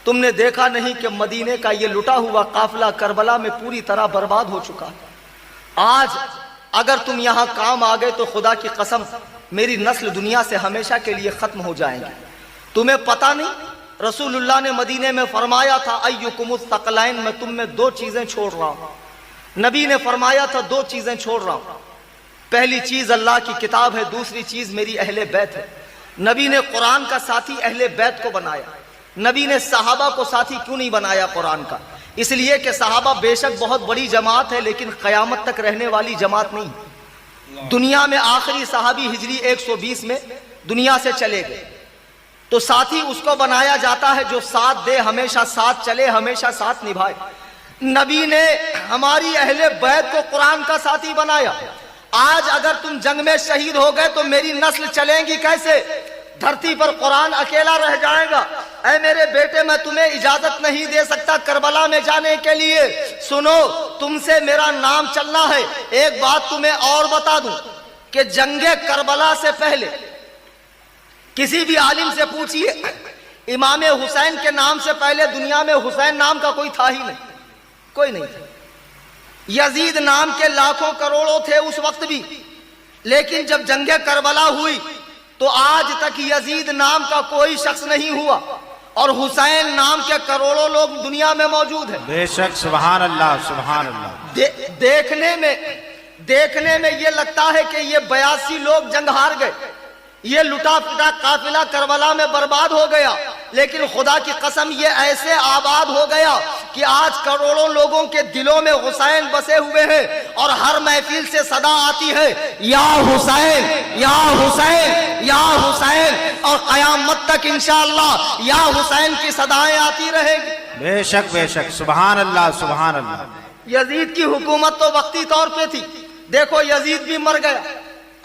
Speaker 1: تم نے دیکھا نہیں کہ مدینے کا یہ لٹا ہوا قافلہ کربلا میں پوری طرح برباد ہو چکا ہے؟ آج اگر تم یہاں کام آ گئے تو خدا کی قسم میری نسل دنیا سے ہمیشہ کے لیے ختم ہو جائیں گے۔ تمہیں پتہ نہیں رسول اللہ نے مدینے میں فرمایا تھا، ایکم الثقلین، میں تم میں 2 چیزیں چھوڑ رہا ہوں۔ نبی نے فرمایا تھا 2 چیزیں چھوڑ رہا ہوں، پہلی چیز اللہ کی کتاب ہے، دوسری چیز میری اہل بیت ہے۔ نبی نے قرآن کا ساتھی اہل بیت کو بنایا۔ نبی نے صحابہ کو ساتھی کیوں نہیں بنایا قرآن کا؟ اس لیے کہ صحابہ بے شک بہت بڑی جماعت ہے، لیکن قیامت تک رہنے والی جماعت نہیں۔ دنیا میں آخری صحابی ہجری 120 میں دنیا سے چلے گئے، تو ساتھی اس کو بنایا جاتا ہے جو ساتھ دے، ہمیشہ ساتھ چلے، ہمیشہ ساتھ نبھائے۔ نبی نے ہماری اہل بیت کو قرآن کا ساتھی بنایا۔ آج اگر تم جنگ میں شہید ہو گئے تو میری نسل چلیں گی کیسے؟ دھرتی پر قرآن اکیلا رہ جائے گا۔ اے میرے بیٹے، میں تمہیں اجازت نہیں دے سکتا کربلا میں جانے کے لیے۔ سنو، تم سے میرا نام چلنا ہے۔ ایک بات تمہیں اور بتا دوں کہ جنگ کربلا سے پہلے کسی بھی عالم سے پوچھئے، امام حسین کے نام سے پہلے دنیا میں حسین نام کا کوئی تھا ہی نہیں، کوئی نہیں تھا۔ یزید نام کے لاکھوں کروڑوں تھے اس وقت بھی، لیکن جب جنگ کربلا ہوئی تو آج تک یزید نام کا کوئی شخص نہیں ہوا، اور حسین نام کے کروڑوں لوگ دنیا میں موجود ہیں۔
Speaker 2: بے شک، سبحان اللہ، سبحان اللہ۔
Speaker 1: دیکھنے میں یہ لگتا ہے کہ یہ 82 لوگ جنگ ہار گئے، یہ لٹا پٹا قافلہ کربلا میں برباد ہو گیا، لیکن خدا کی قسم یہ ایسے آباد ہو گیا کہ آج کروڑوں لوگوں کے دلوں میں حسین بسے ہوئے ہیں، اور ہر محفل سے صدا آتی ہے، یا حسین، یا حسین، یا حسین، اور قیامت تک انشاءاللہ یا حسین کی صدایں آتی رہے گی۔
Speaker 2: بے شک، بے شک، سبحان اللہ، سبحان اللہ۔
Speaker 1: یزید کی حکومت تو وقتی طور پہ تھی، دیکھو یزید بھی مر گیا،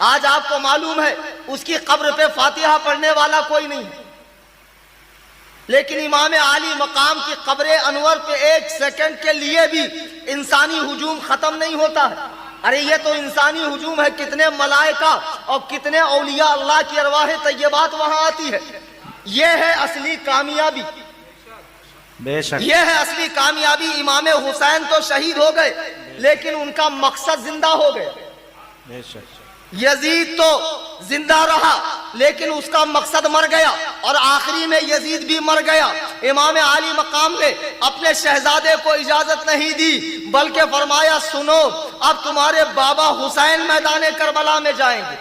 Speaker 1: آج آپ کو معلوم ہے اس کی قبر پہ فاتحہ پڑھنے والا کوئی نہیں، لیکن امام علی مقام کی قبر انور پہ 1 سیکنڈ کے لیے بھی انسانی ہجوم ختم نہیں ہوتا ہے۔ ارے یہ تو انسانی ہجوم ہے، کتنے ملائکہ اور کتنے اولیاء اللہ کی ارواح طیبات وہاں آتی ہے۔ یہ ہے اصلی کامیابی،
Speaker 2: بے شک،
Speaker 1: یہ ہے اصلی کامیابی۔ امام حسین تو شہید ہو گئے، لیکن ان کا مقصد زندہ ہو گیا۔
Speaker 2: بے شک،
Speaker 1: یزید تو زندہ رہا لیکن اس کا مقصد مر گیا، اور آخری میں یزید بھی مر گیا۔ امام علی مقام نے اپنے شہزادے کو اجازت نہیں دی، بلکہ فرمایا، سنو، اب تمہارے بابا حسین میدان کربلا میں جائیں گے۔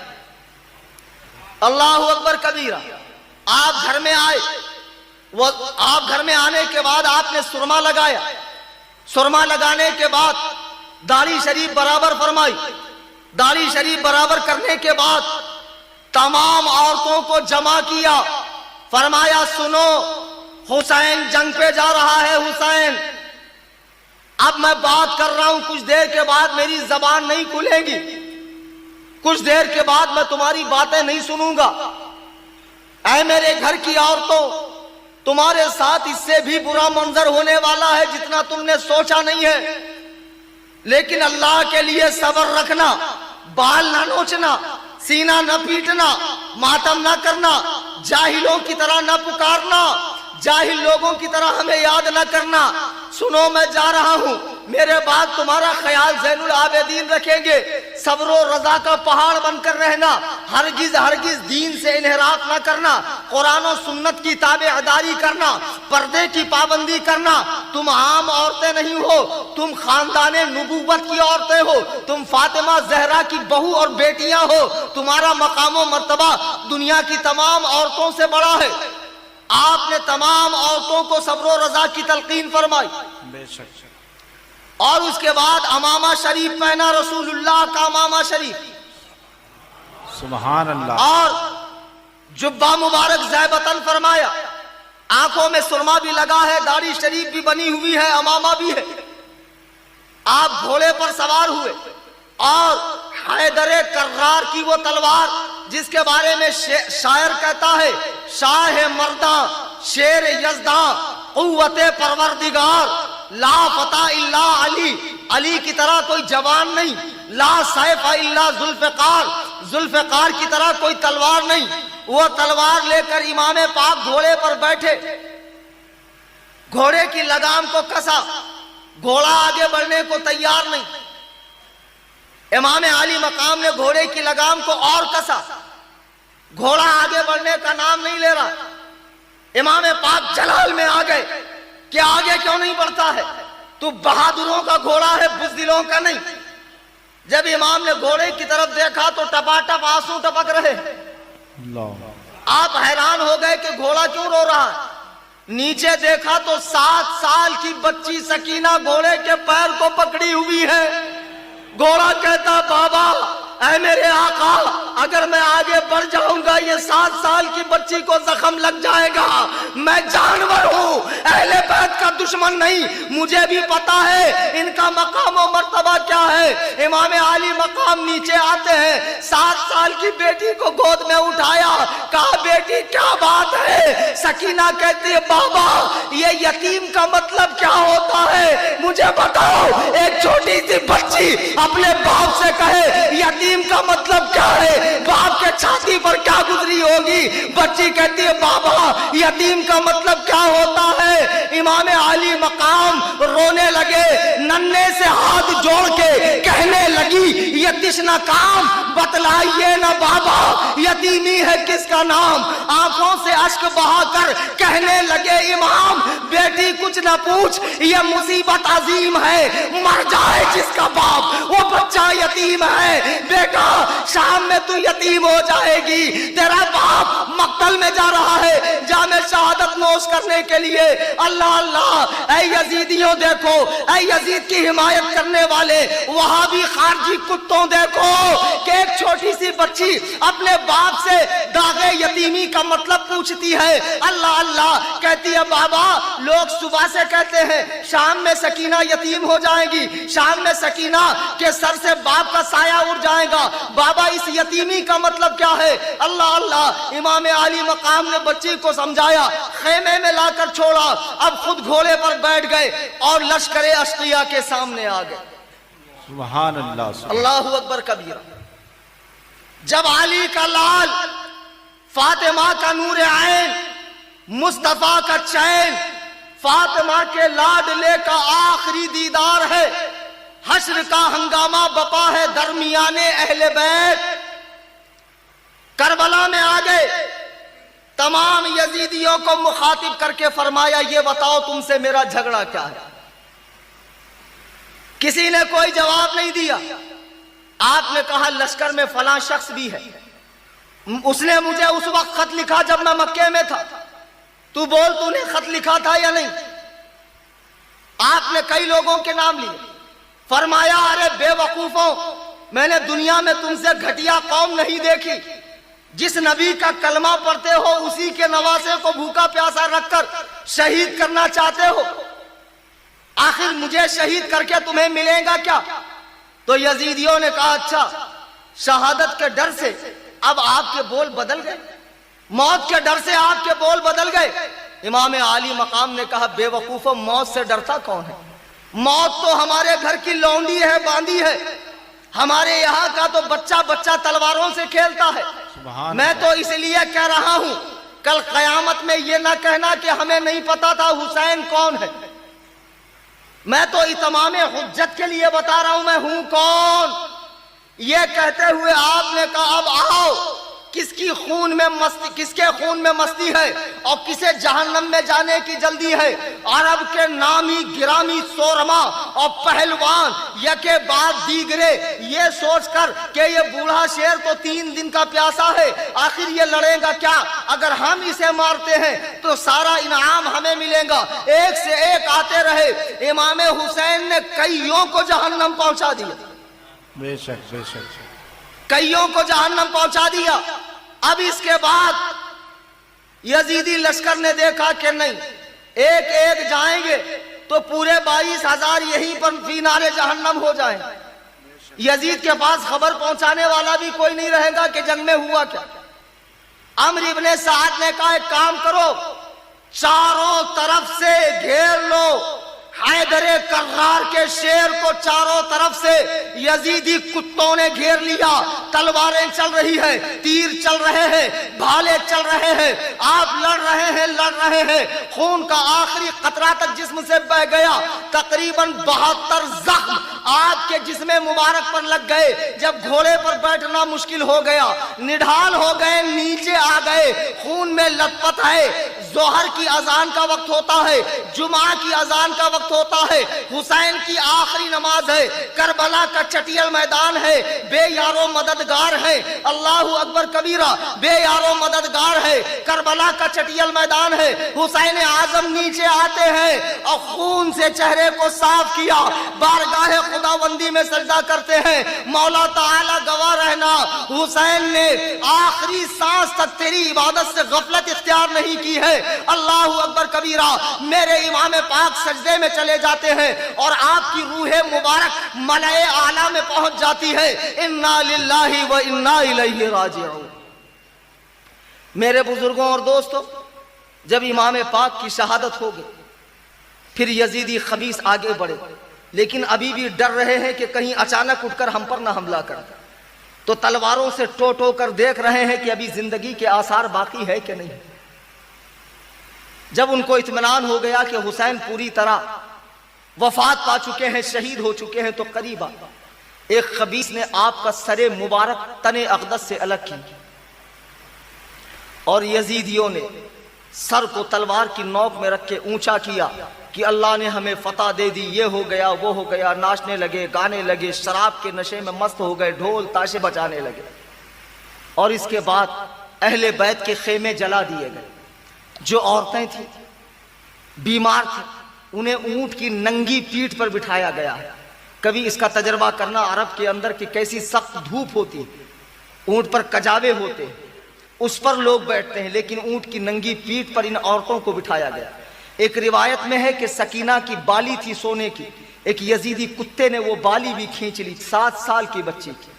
Speaker 1: اللہ اکبر کبیرہ۔ آپ گھر میں آئے، آپ گھر میں آنے کے بعد آپ نے سرما لگایا، سرما لگانے کے بعد داڑھی شریف برابر فرمائی، داڑھی شریف برابر کرنے کے بعد تمام عورتوں کو جمع کیا، فرمایا، سنو، حسین جنگ پہ جا رہا ہے۔ حسین، اب میں بات کر رہا ہوں، کچھ دیر کے بعد میری زبان نہیں کھلے گی، کچھ دیر کے بعد میں تمہاری باتیں نہیں سنوں گا، اے میرے گھر کی عورتوں، تمہارے ساتھ اس سے بھی برا منظر ہونے والا ہے جتنا تم نے سوچا نہیں ہے، لیکن اللہ کے لیے صبر رکھنا، بال نہ نوچنا، سینہ نہ پیٹنا، ماتم نہ کرنا، جاہلوں کی طرح نہ پکارنا، جاہل لوگوں کی طرح ہمیں یاد نہ کرنا۔ سنو میں جا رہا ہوں، میرے بعد تمہارا خیال زین العابدین رکھیں گے، صبر و رضا کا پہاڑ بن کر رہنا، ہرگز ہرگز دین سے انحراف نہ کرنا، قرآن و سنت کی تابعداری کرنا، پردے کی پابندی کرنا۔ تم عام عورتیں نہیں ہو، تم خاندان نبوت کی عورتیں ہو، تم فاطمہ زہرا کی بہو اور بیٹیاں ہو، تمہارا مقام و مرتبہ دنیا کی تمام عورتوں سے بڑا ہے۔ آپ نے تمام عورتوں کو صبر و رضا کی تلقین فرمائی،
Speaker 2: بے شک
Speaker 1: اور اس کے بعد امامہ شریف پہنا، رسول اللہ کا امامہ شریف،
Speaker 2: سبحان اللہ،
Speaker 1: اور جبہ مبارک زیبتن فرمایا، آنکھوں میں سرما بھی لگا ہے، داڑھی شریف بھی بنی ہوئی ہے، امامہ بھی ہے۔ آپ گھوڑے پر سوار ہوئے اور حیدر کرار کی وہ تلوار جس کے بارے میں شاعر کہتا ہے، شاہ مرداں شیر یزداں قوت پروردگار، لا فتح الا علی، علی کی طرح کوئی جوان نہیں، لا سیف الا ذوالفقار، ذوالفقار کی طرح کوئی تلوار نہیں۔ وہ تلوار لے کر امام پاک گھوڑے پر بیٹھے، گھوڑے کی لگام کو کسا، گھوڑا آگے بڑھنے کو تیار نہیں۔ امام علی مقام نے گھوڑے کی لگام کو اور کسا، گھوڑا آگے بڑھنے کا نام نہیں لے رہا۔ امام پاک جلال میں آ گئے کہ آگے کیوں نہیں بڑھتا ہے، تو بہادروں کا گھوڑا ہے، بزدلوں کا نہیں۔ جب امام نے گھوڑے کی طرف دیکھا تو ٹپاٹپ آنسو ٹپک رہے، آپ حیران ہو گئے کہ گھوڑا کیوں رو رہا ہے۔ نیچے دیکھا تو 7 سال کی بچی سکینہ گھوڑے کے پیر کو پکڑی ہوئی ہے۔ گھوڑا کہتا، بابا اے میرے آقا، اگر میں آگے بڑھ جاؤں گا یہ 7 سال کی بچی کو زخم لگ جائے گا، میں جانور ہوں، اہل بیت کا دشمن نہیں، مجھے بھی پتا ہے ان کا مقام و مرتبہ کیا ہے۔ امام علی مقام نیچے آتے ہیں، 7 سال کی بیٹی کو گود میں اٹھایا، کہا بیٹی کیا بات ہے؟ سکینہ کہتی ہے، بابا یہ یتیم کا مطلب کیا ہوتا ہے مجھے بتاؤ۔ ایک چھوٹی سی بچی اپنے باپ سے کہے یتیم کا مطلب کیا ہے، باپ کے چھاتی پر کیا گزری ہوگی؟ بچی کہتی ہے، بابا یتیم کا مطلب کیا ہوتا ہے؟ امام علی مقام رونے لگے، ننے سے ہاتھ جوڑ کے کہنے لگی، یہ تشنہ کام بتلائیے نا بابا، یتیمی ہے کس کا نام؟ آنکھوں سے اشک بہا کر کہنے لگے، امام بیٹی کچھ نہ پوچھ، یہ مصیبت عظیم ہے، مر جائے جس کا باپ، وہ بچہ یتیم ہے۔ بیٹا شام میں تو یتیم ہو جائے گی، تیرا باپ مقتل میں جا رہا ہے جامِ شہادت نوش کرنے کے لیے۔ اللہ اللہ، اے یزیدیوں دیکھو، اے یزید کی حمایت کرنے والے وہابی خارجی کتوں دیکھو کہ ایک چھوٹی سی بچی اپنے باپ سے داغ یتیمی کا مطلب پوچھتی ہے۔ اللہ اللہ کہتی ہے، بابا لوگ صبح سے کہتے ہیں شام میں سکینہ یتیم ہو جائے گی، شام میں سکینہ کے سر سے باپ کا سایہ اڑ جائے گا، بابا اس یتیمی کا مطلب کیا ہے؟ اللہ اللہ، امام علی مقام نے بچی کو سمجھایا، خیمے میں لا کر چھوڑا، اب خود گھوڑے پر بیٹھ گئے اور لشکر اشقیاء کے سامنے آ گئے۔
Speaker 2: سبحان اللہ،
Speaker 1: اللہ اکبر کبیرہ۔ جب علی کا لال، فاطمہ کا نور عین، مصطفیٰ کا چین، فاطمہ کے لاڈلے کا آخری دیدار ہے، حشر کا ہنگامہ بپا ہے درمیان اہل بیت، کربلا میں آ گئے، تمام یزیدیوں کو مخاطب کر کے فرمایا، یہ بتاؤ تم سے میرا جھگڑا کیا ہے؟ کسی نے کوئی جواب نہیں دیا۔ آپ نے کہا لشکر میں فلاں شخص بھی ہے، اس نے مجھے اس وقت خط لکھا جب میں مکے میں تھا، تو بول تو نے خط لکھا تھا یا نہیں؟ آپ نے کئی لوگوں کے نام لیے، فرمایا ارے بے وقوفوں، میں نے دنیا میں تم سے گھٹیا قوم نہیں دیکھی، جس نبی کا کلمہ پڑھتے ہو اسی کے نواسے کو بھوکا پیاسا رکھ کر شہید کرنا چاہتے ہو، آخر مجھے شہید کر کے تمہیں ملے گا کیا؟ تو یزیدیوں نے کہا اچھا، شہادت کے ڈر سے اب آپ کے بول بدل گئے، موت کے ڈر سے آپ کے بول بدل گئے۔ امام عالی مقام نے کہا بے وقوفو، موت سے ڈرتا کون ہے؟ موت تو ہمارے گھر کی لونڈی ہے، باندھی ہے۔ ہمارے یہاں کا تو بچہ بچہ تلواروں سے کھیلتا ہے۔ میں تو اس لیے کہہ رہا ہوں کل قیامت میں یہ نہ کہنا کہ ہمیں نہیں پتا تھا حسین کون ہے۔ میں تو اتمام حجت کے لیے بتا رہا ہوں میں ہوں کون۔ یہ کہتے ہوئے آپ نے کہا اب آؤ، کس کے خون میں مستی ہے اور کسے جہنم میں جانے کی جلدی ہے؟ عرب کے نامی گرامی سورما اور پہلوان یکے بعد دیگرے یہ سوچ کر کہ یہ بوڑھا شیر تو 3 دن کا پیاسا ہے، آخر یہ لڑے گا کیا؟ اگر ہم اسے مارتے ہیں تو سارا انعام ہمیں ملے گا۔ ایک سے ایک آتے رہے، امام حسین نے کئیوں کو جہنم پہنچا دیا،
Speaker 2: بے شک بے شک،
Speaker 1: کئیوں کو جہنم پہنچا دیا۔ اب اس کے بعد یزیدی لشکر نے دیکھا کہ نہیں، ایک ایک جائیں گے تو پورے 22,000 یہیں پر فی نار جہنم ہو جائیں۔ یزید کے پاس خبر پہنچانے والا بھی کوئی نہیں رہے گا کہ جنگ میں ہوا کیا۔ عمرو ابن سعد نے کہا ایک کام کرو، چاروں طرف سے گھیر لو حیدر کرار کے شیر کو، چاروں طرف سے یزیدی کتوں نے گھیر لیا۔ تلواریں چل رہی ہے، تیر چل رہے ہیں، بھالے چل رہے ہیں، آپ لڑ رہے ہیں، خون کا آخری قطرہ تک جسم سے بہہ گیا۔ تقریباً 72 زخم آپ کے جسم مبارک پر لگ گئے۔ جب گھوڑے پر بیٹھنا مشکل ہو گیا، نڈھال ہو گئے، نیچے آ گئے، خون میں لت پت ہے۔ ظہر کی اذان کا وقت ہوتا ہے، جمعہ کی اذان کا وقت ہوتا ہے، حسین کی آخری نماز ہے، کربلا کا چٹیل میدان ہے، بے یارو مددگار ہے، اللہ اکبر کبیرہ، بے یارو مددگار ہے، کربلا کا چٹیل میدان ہے۔ حسین اعظم نیچے آتے ہیں اور خون سے چہرے کو صاف کیا، بارگاہ خداوندی میں سجدہ کرتے ہیں، مولا تعالی گواہ رہنا حسین نے آخری سانس تک تیری عبادت سے غفلت اختیار نہیں کی ہے۔ اللہ اکبر کبیرہ، میرے امام پاک سجدے میں چلے جاتے ہیں اور آپ کی روح مبارک ملائے اعلیٰ میں پہنچ جاتی ہے۔ انا للہ و انا الیہ راجعون۔ میرے بزرگوں اور دوستوں، جب امام پاک کی شہادت ہو گئی، پھر یزیدی خبیث آگے بڑھے، لیکن ابھی بھی ڈر رہے ہیں کہ کہیں اچانک اٹھ کر ہم پر نہ حملہ کر، تو تلواروں سے ٹو کر دیکھ رہے ہیں کہ ابھی زندگی کے آثار باقی ہے کہ نہیں۔ جب ان کو اطمینان ہو گیا کہ حسین پوری طرح وفات پا چکے ہیں، شہید ہو چکے ہیں، تو قریبا ایک خبیث نے آپ کا سر مبارک تن اقدس سے الگ کی اور یزیدیوں نے سر کو تلوار کی نوک میں رکھ کے اونچا کیا کہ اللہ نے ہمیں فتح دے دی، یہ ہو گیا وہ ہو گیا۔ ناچنے لگے، گانے لگے، شراب کے نشے میں مست ہو گئے، ڈھول تاشے بجانے لگے، اور اس کے بعد اہل بیت کے خیمے جلا دیے گئے۔ جو عورتیں تھیں، بیمار تھیں، انہیں اونٹ کی ننگی پیٹھ پر بٹھایا گیا ہے۔ کبھی اس کا تجربہ کرنا عرب کے اندر کہ کیسی سخت دھوپ ہوتی ہے، اونٹ پر کجاوے ہوتے ہیں، اس پر لوگ بیٹھتے ہیں، لیکن اونٹ کی ننگی پیٹھ پر ان عورتوں کو بٹھایا گیا۔ ایک روایت میں ہے کہ سکینہ کی بالی تھی سونے کی، ایک یزیدی کتے نے وہ بالی بھی کھینچ لی، 7 سال کی بچی کی۔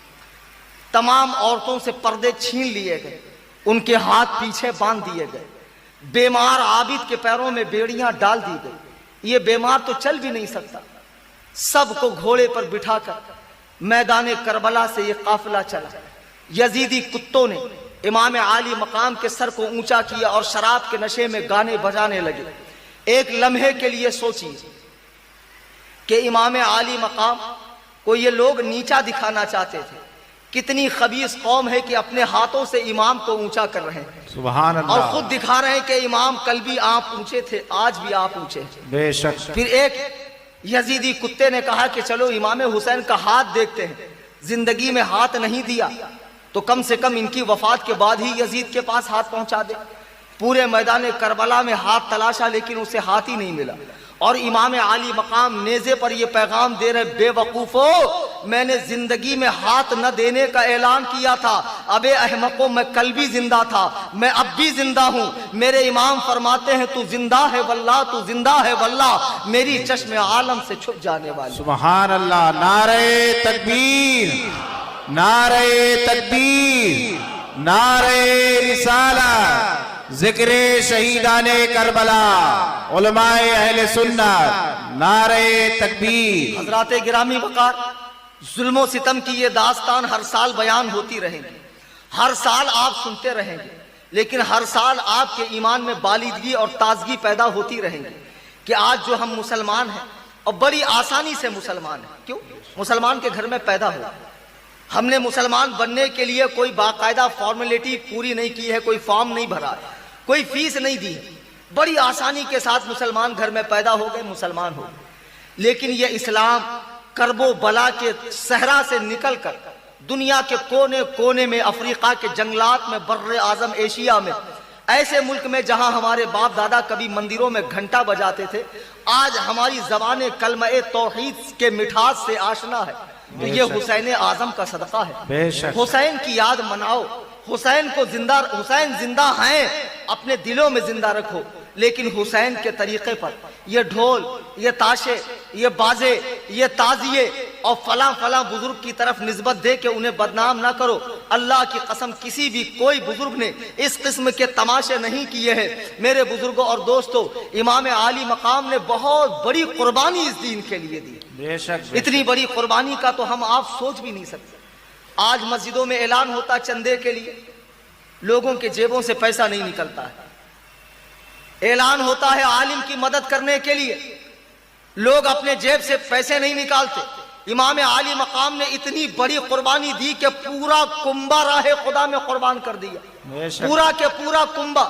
Speaker 1: تمام عورتوں سے پردے چھین لیے گئے، ان کے ہاتھ پیچھے باندھ دیے گئے، بیمار عابد کے پیروں میں بیڑیاں ڈال دی گئی، یہ بیمار تو چل بھی نہیں سکتا۔ سب کو گھوڑے پر بٹھا کر میدان کربلا سے یہ قافلہ چلا۔ یزیدی کتوں نے امام عالی مقام کے سر کو اونچا کیا اور شراب کے نشے میں گانے بجانے لگے۔ ایک لمحے کے لیے سوچیے کہ امام عالی مقام کو یہ لوگ نیچا دکھانا چاہتے تھے۔ کتنی خبیث قوم ہے کہ اپنے ہاتھوں سے امام کو اونچا کر رہے ہیں،
Speaker 2: سبحان اللہ،
Speaker 1: اور خود دکھا رہے ہیں کہ امام کل بھی آپ اونچے تھے، آج بھی آپ اونچے ہیں۔
Speaker 2: بے شک۔
Speaker 1: پھر ایک یزیدی کتے نے کہا کہ چلو امام حسین کا ہاتھ دیکھتے ہیں، زندگی میں ہاتھ نہیں دیا تو کم سے کم ان کی وفات کے بعد ہی یزید کے پاس ہاتھ پہنچا دے۔ پورے میدان کربلا میں ہاتھ تلاشا لیکن اسے ہاتھ ہی نہیں ملا، اور امام عالی مقام نیزے پر یہ پیغام دے رہے، بے وقوفو، میں نے زندگی میں ہاتھ نہ دینے کا اعلان کیا تھا، ابے احمقو، میں کل بھی زندہ تھا، میں اب بھی زندہ ہوں۔ میرے امام فرماتے ہیں تو زندہ ہے واللہ، تو زندہ ہے واللہ، میری چشم عالم سے چھپ جانے والی۔
Speaker 2: سبحان اللہ، نعرہ تکبیر، نعرہ تکبیر، نعرہ رسالت، ذکر شہیدان کربلا، علماء اہل سنت، نعرہ تکبیر۔
Speaker 1: حضرات گرامی وقار، ظلم و ستم کی یہ داستان ہر سال بیان ہوتی رہیں گی، ہر سال آپ سنتے رہیں گے، لیکن ہر سال آپ کے ایمان میں بالیدگی اور تازگی پیدا ہوتی رہیں گی کہ آج جو ہم مسلمان ہیں اور بڑی آسانی سے مسلمان ہیں، کیوں؟ مسلمان کے گھر میں پیدا ہوا، ہم نے مسلمان بننے کے لیے کوئی باقاعدہ فارمیلٹی پوری نہیں کی ہے، کوئی فارم نہیں بھرا ہے، کوئی فیس نہیں دی ہے، بڑی آسانی کے ساتھ مسلمان گھر میں پیدا ہو گئے، مسلمان ہو گئے۔ لیکن یہ اسلام کرب و بلا کے صحرا سے نکل کر دنیا کے کونے کونے میں، افریقہ کے جنگلات میں، بر اعظم ایشیا میں، ایسے ملک میں جہاں ہمارے باپ دادا کبھی مندروں میں گھنٹا بجاتے تھے، آج ہماری زبان کلمہ توحید کے مٹھاس سے آشنا ہے۔ تو یہ حسین اعظم کا صدقہ ہے۔
Speaker 2: بے شک۔
Speaker 1: حسین کی یاد مناؤ، حسین زندہ ہیں، اپنے دلوں میں زندہ رکھو، لیکن حسین کے طریقے پر یہ ڈھول، یہ تاشے، یہ بازے، یہ تازیے اور فلاں فلاں بزرگ کی طرف نسبت دے کے انہیں بدنام نہ کرو۔ اللہ کی قسم کسی بھی کوئی بزرگ نے اس قسم کے تماشے نہیں کیے ہیں۔ میرے بزرگوں اور دوستوں، امام عالی مقام نے بہت بڑی قربانی اس دین کے لیے دی۔
Speaker 2: بے شک۔
Speaker 1: اتنی بڑی قربانی کا تو ہم آپ سوچ بھی نہیں سکتے۔ آج مسجدوں میں اعلان ہوتا چندے کے لیے، لوگوں کے جیبوں سے پیسہ نہیں نکلتا ہے۔ اعلان ہوتا ہے عالم کی مدد کرنے کے لیے، لوگ اپنے جیب سے پیسے نہیں نکالتے۔ امام عالی مقام نے اتنی بڑی قربانی دی کہ پورا کنبہ راہ خدا میں قربان کر دیا، پورا کے پورا کنبہ۔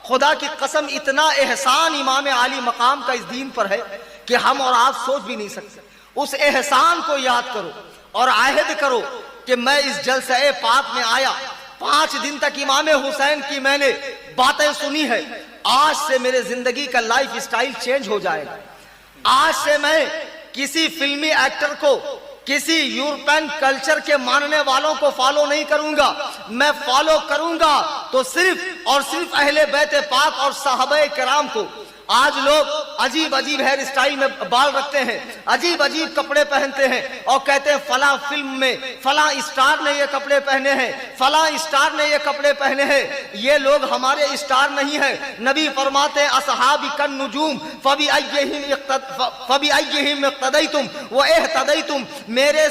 Speaker 1: خدا کی قسم اتنا احسان امام عالی مقام کا اس دین پر ہے کہ ہم اور آپ سوچ بھی نہیں سکتے۔ اس احسان کو یاد کرو اور عہد کرو کہ میں اس جلسہ پاک میں آیا، 5 دن تک امام حسین کی میں نے باتیں سنی ہے، آج سے میرے زندگی کا لائف اسٹائل چینج ہو جائے گا۔ آج سے میں کسی فلمی ایکٹر کو، کسی یورپین کلچر کے ماننے والوں کو فالو نہیں کروں گا، میں فالو کروں گا تو صرف اور صرف اہل بیت پاک اور صحابہ کرام کو۔ آج لوگ عجیب عجیب ہیئر اسٹائل میں بال رکھتے ہیں، عجیب عجیب کپڑے پہنتے ہیں اور کہتے ہیں فلاں فلم میں فلاں اسٹار نے یہ کپڑے پہنے ہیں، فلاں اسٹار نے یہ کپڑے پہنے ہیں۔ یہ لوگ ہمارے اسٹار نہیں ہیں۔ نبی فرماتے ہیں اصحابی کالنجوم فبأیہم اقتدیتم واہتدیتم، میرے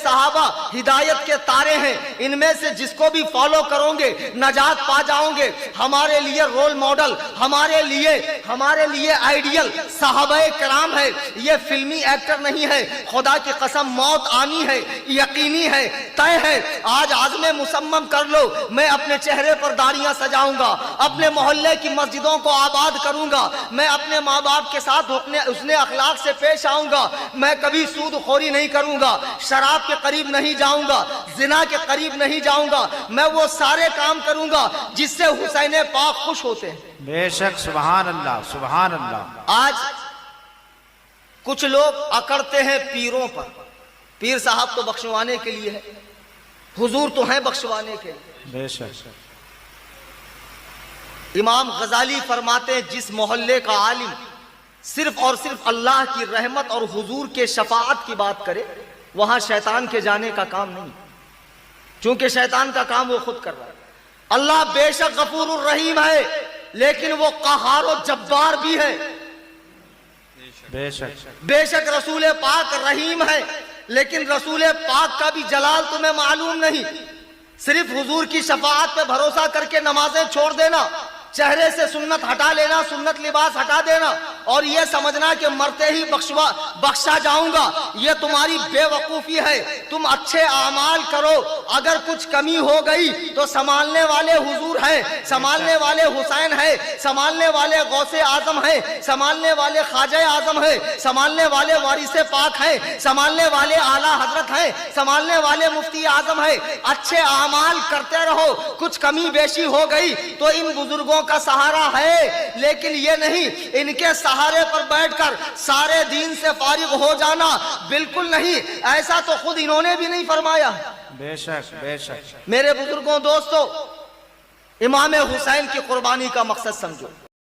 Speaker 1: صحابہ ہدایت کے تارے ہیں، ان میں سے جس کو بھی فالو کرو گے نجات پا جاؤ گے۔ ہمارے لیے رول ماڈل، ہمارے لیے آئیڈیل صحابہ کرام ہے، یہ فلمی ایکٹر نہیں ہے۔ خدا کی قسم موت آنی ہے، یقینی ہے، طے ہے۔ آج عزم مصمم کر لو، میں اپنے چہرے پر داڑیاں سجاؤں گا، اپنے محلے کی مسجدوں کو آباد کروں گا، میں اپنے ماں باپ کے ساتھ حسن اخلاق سے پیش آؤں گا، میں کبھی سود خوری نہیں کروں گا، شراب کے قریب نہیں جاؤں گا، زنا کے قریب نہیں جاؤں گا، میں وہ سارے کام کروں گا جس سے حسین پاک خوش ہوتے ہیں۔
Speaker 2: بے شک، سبحان اللہ، سبحان اللہ۔
Speaker 1: آج کچھ لوگ اکڑتے ہیں پیروں پر، پیر صاحب تو بخشوانے کے لیے ہے، حضور تو ہیں بخشوانے کے لیے۔
Speaker 2: بے شک۔
Speaker 1: امام غزالی فرماتے ہیں جس محلے کا عالم صرف اور صرف اللہ کی رحمت اور حضور کے شفاعت کی بات کرے، وہاں شیطان کے جانے کا کام نہیں، چونکہ شیطان کا کام وہ خود کر رہا ہے۔ اللہ بے شک غفور الرحیم ہے، لیکن وہ قہار و جبار بھی ہے۔
Speaker 2: بے شک۔
Speaker 1: بے شک رسول پاک رحیم ہے، لیکن رسول پاک کا بھی جلال تمہیں معلوم نہیں۔ صرف حضور کی شفاعت پہ بھروسہ کر کے نمازیں چھوڑ دینا، چہرے سے سنت ہٹا لینا، سنت لباس ہٹا دینا اور یہ سمجھنا کہ مرتے ہی بخشا جاؤں گا، یہ تمہاری بے وقوفی ہے۔ تم اچھے اعمال کرو، اگر کچھ کمی ہو گئی تو سنبھالنے والے حضور ہیں، سنبھالنے والے حسین ہیں، سنبھالنے والے غوث اعظم ہیں، سنبھالنے والے خواجہ اعظم ہیں، سنبھالنے والے وارث پاک ہیں، سنبھالنے والے اعلیٰ حضرت ہیں، سنبھالنے والے مفتی اعظم ہیں۔ اچھے اعمال کرتے رہو، کچھ کمی بیشی ہو گئی تو ان بزرگوں کا سہارا ہے، لیکن یہ نہیں ان کے سہارے پر بیٹھ کر سارے دین سے فارغ ہو جانا، بالکل نہیں۔ ایسا تو خود انہوں نے بھی نہیں فرمایا۔
Speaker 2: بے شک، بے شک۔
Speaker 1: میرے بزرگوں، دوستو، امام حسین کی قربانی کا مقصد سمجھو۔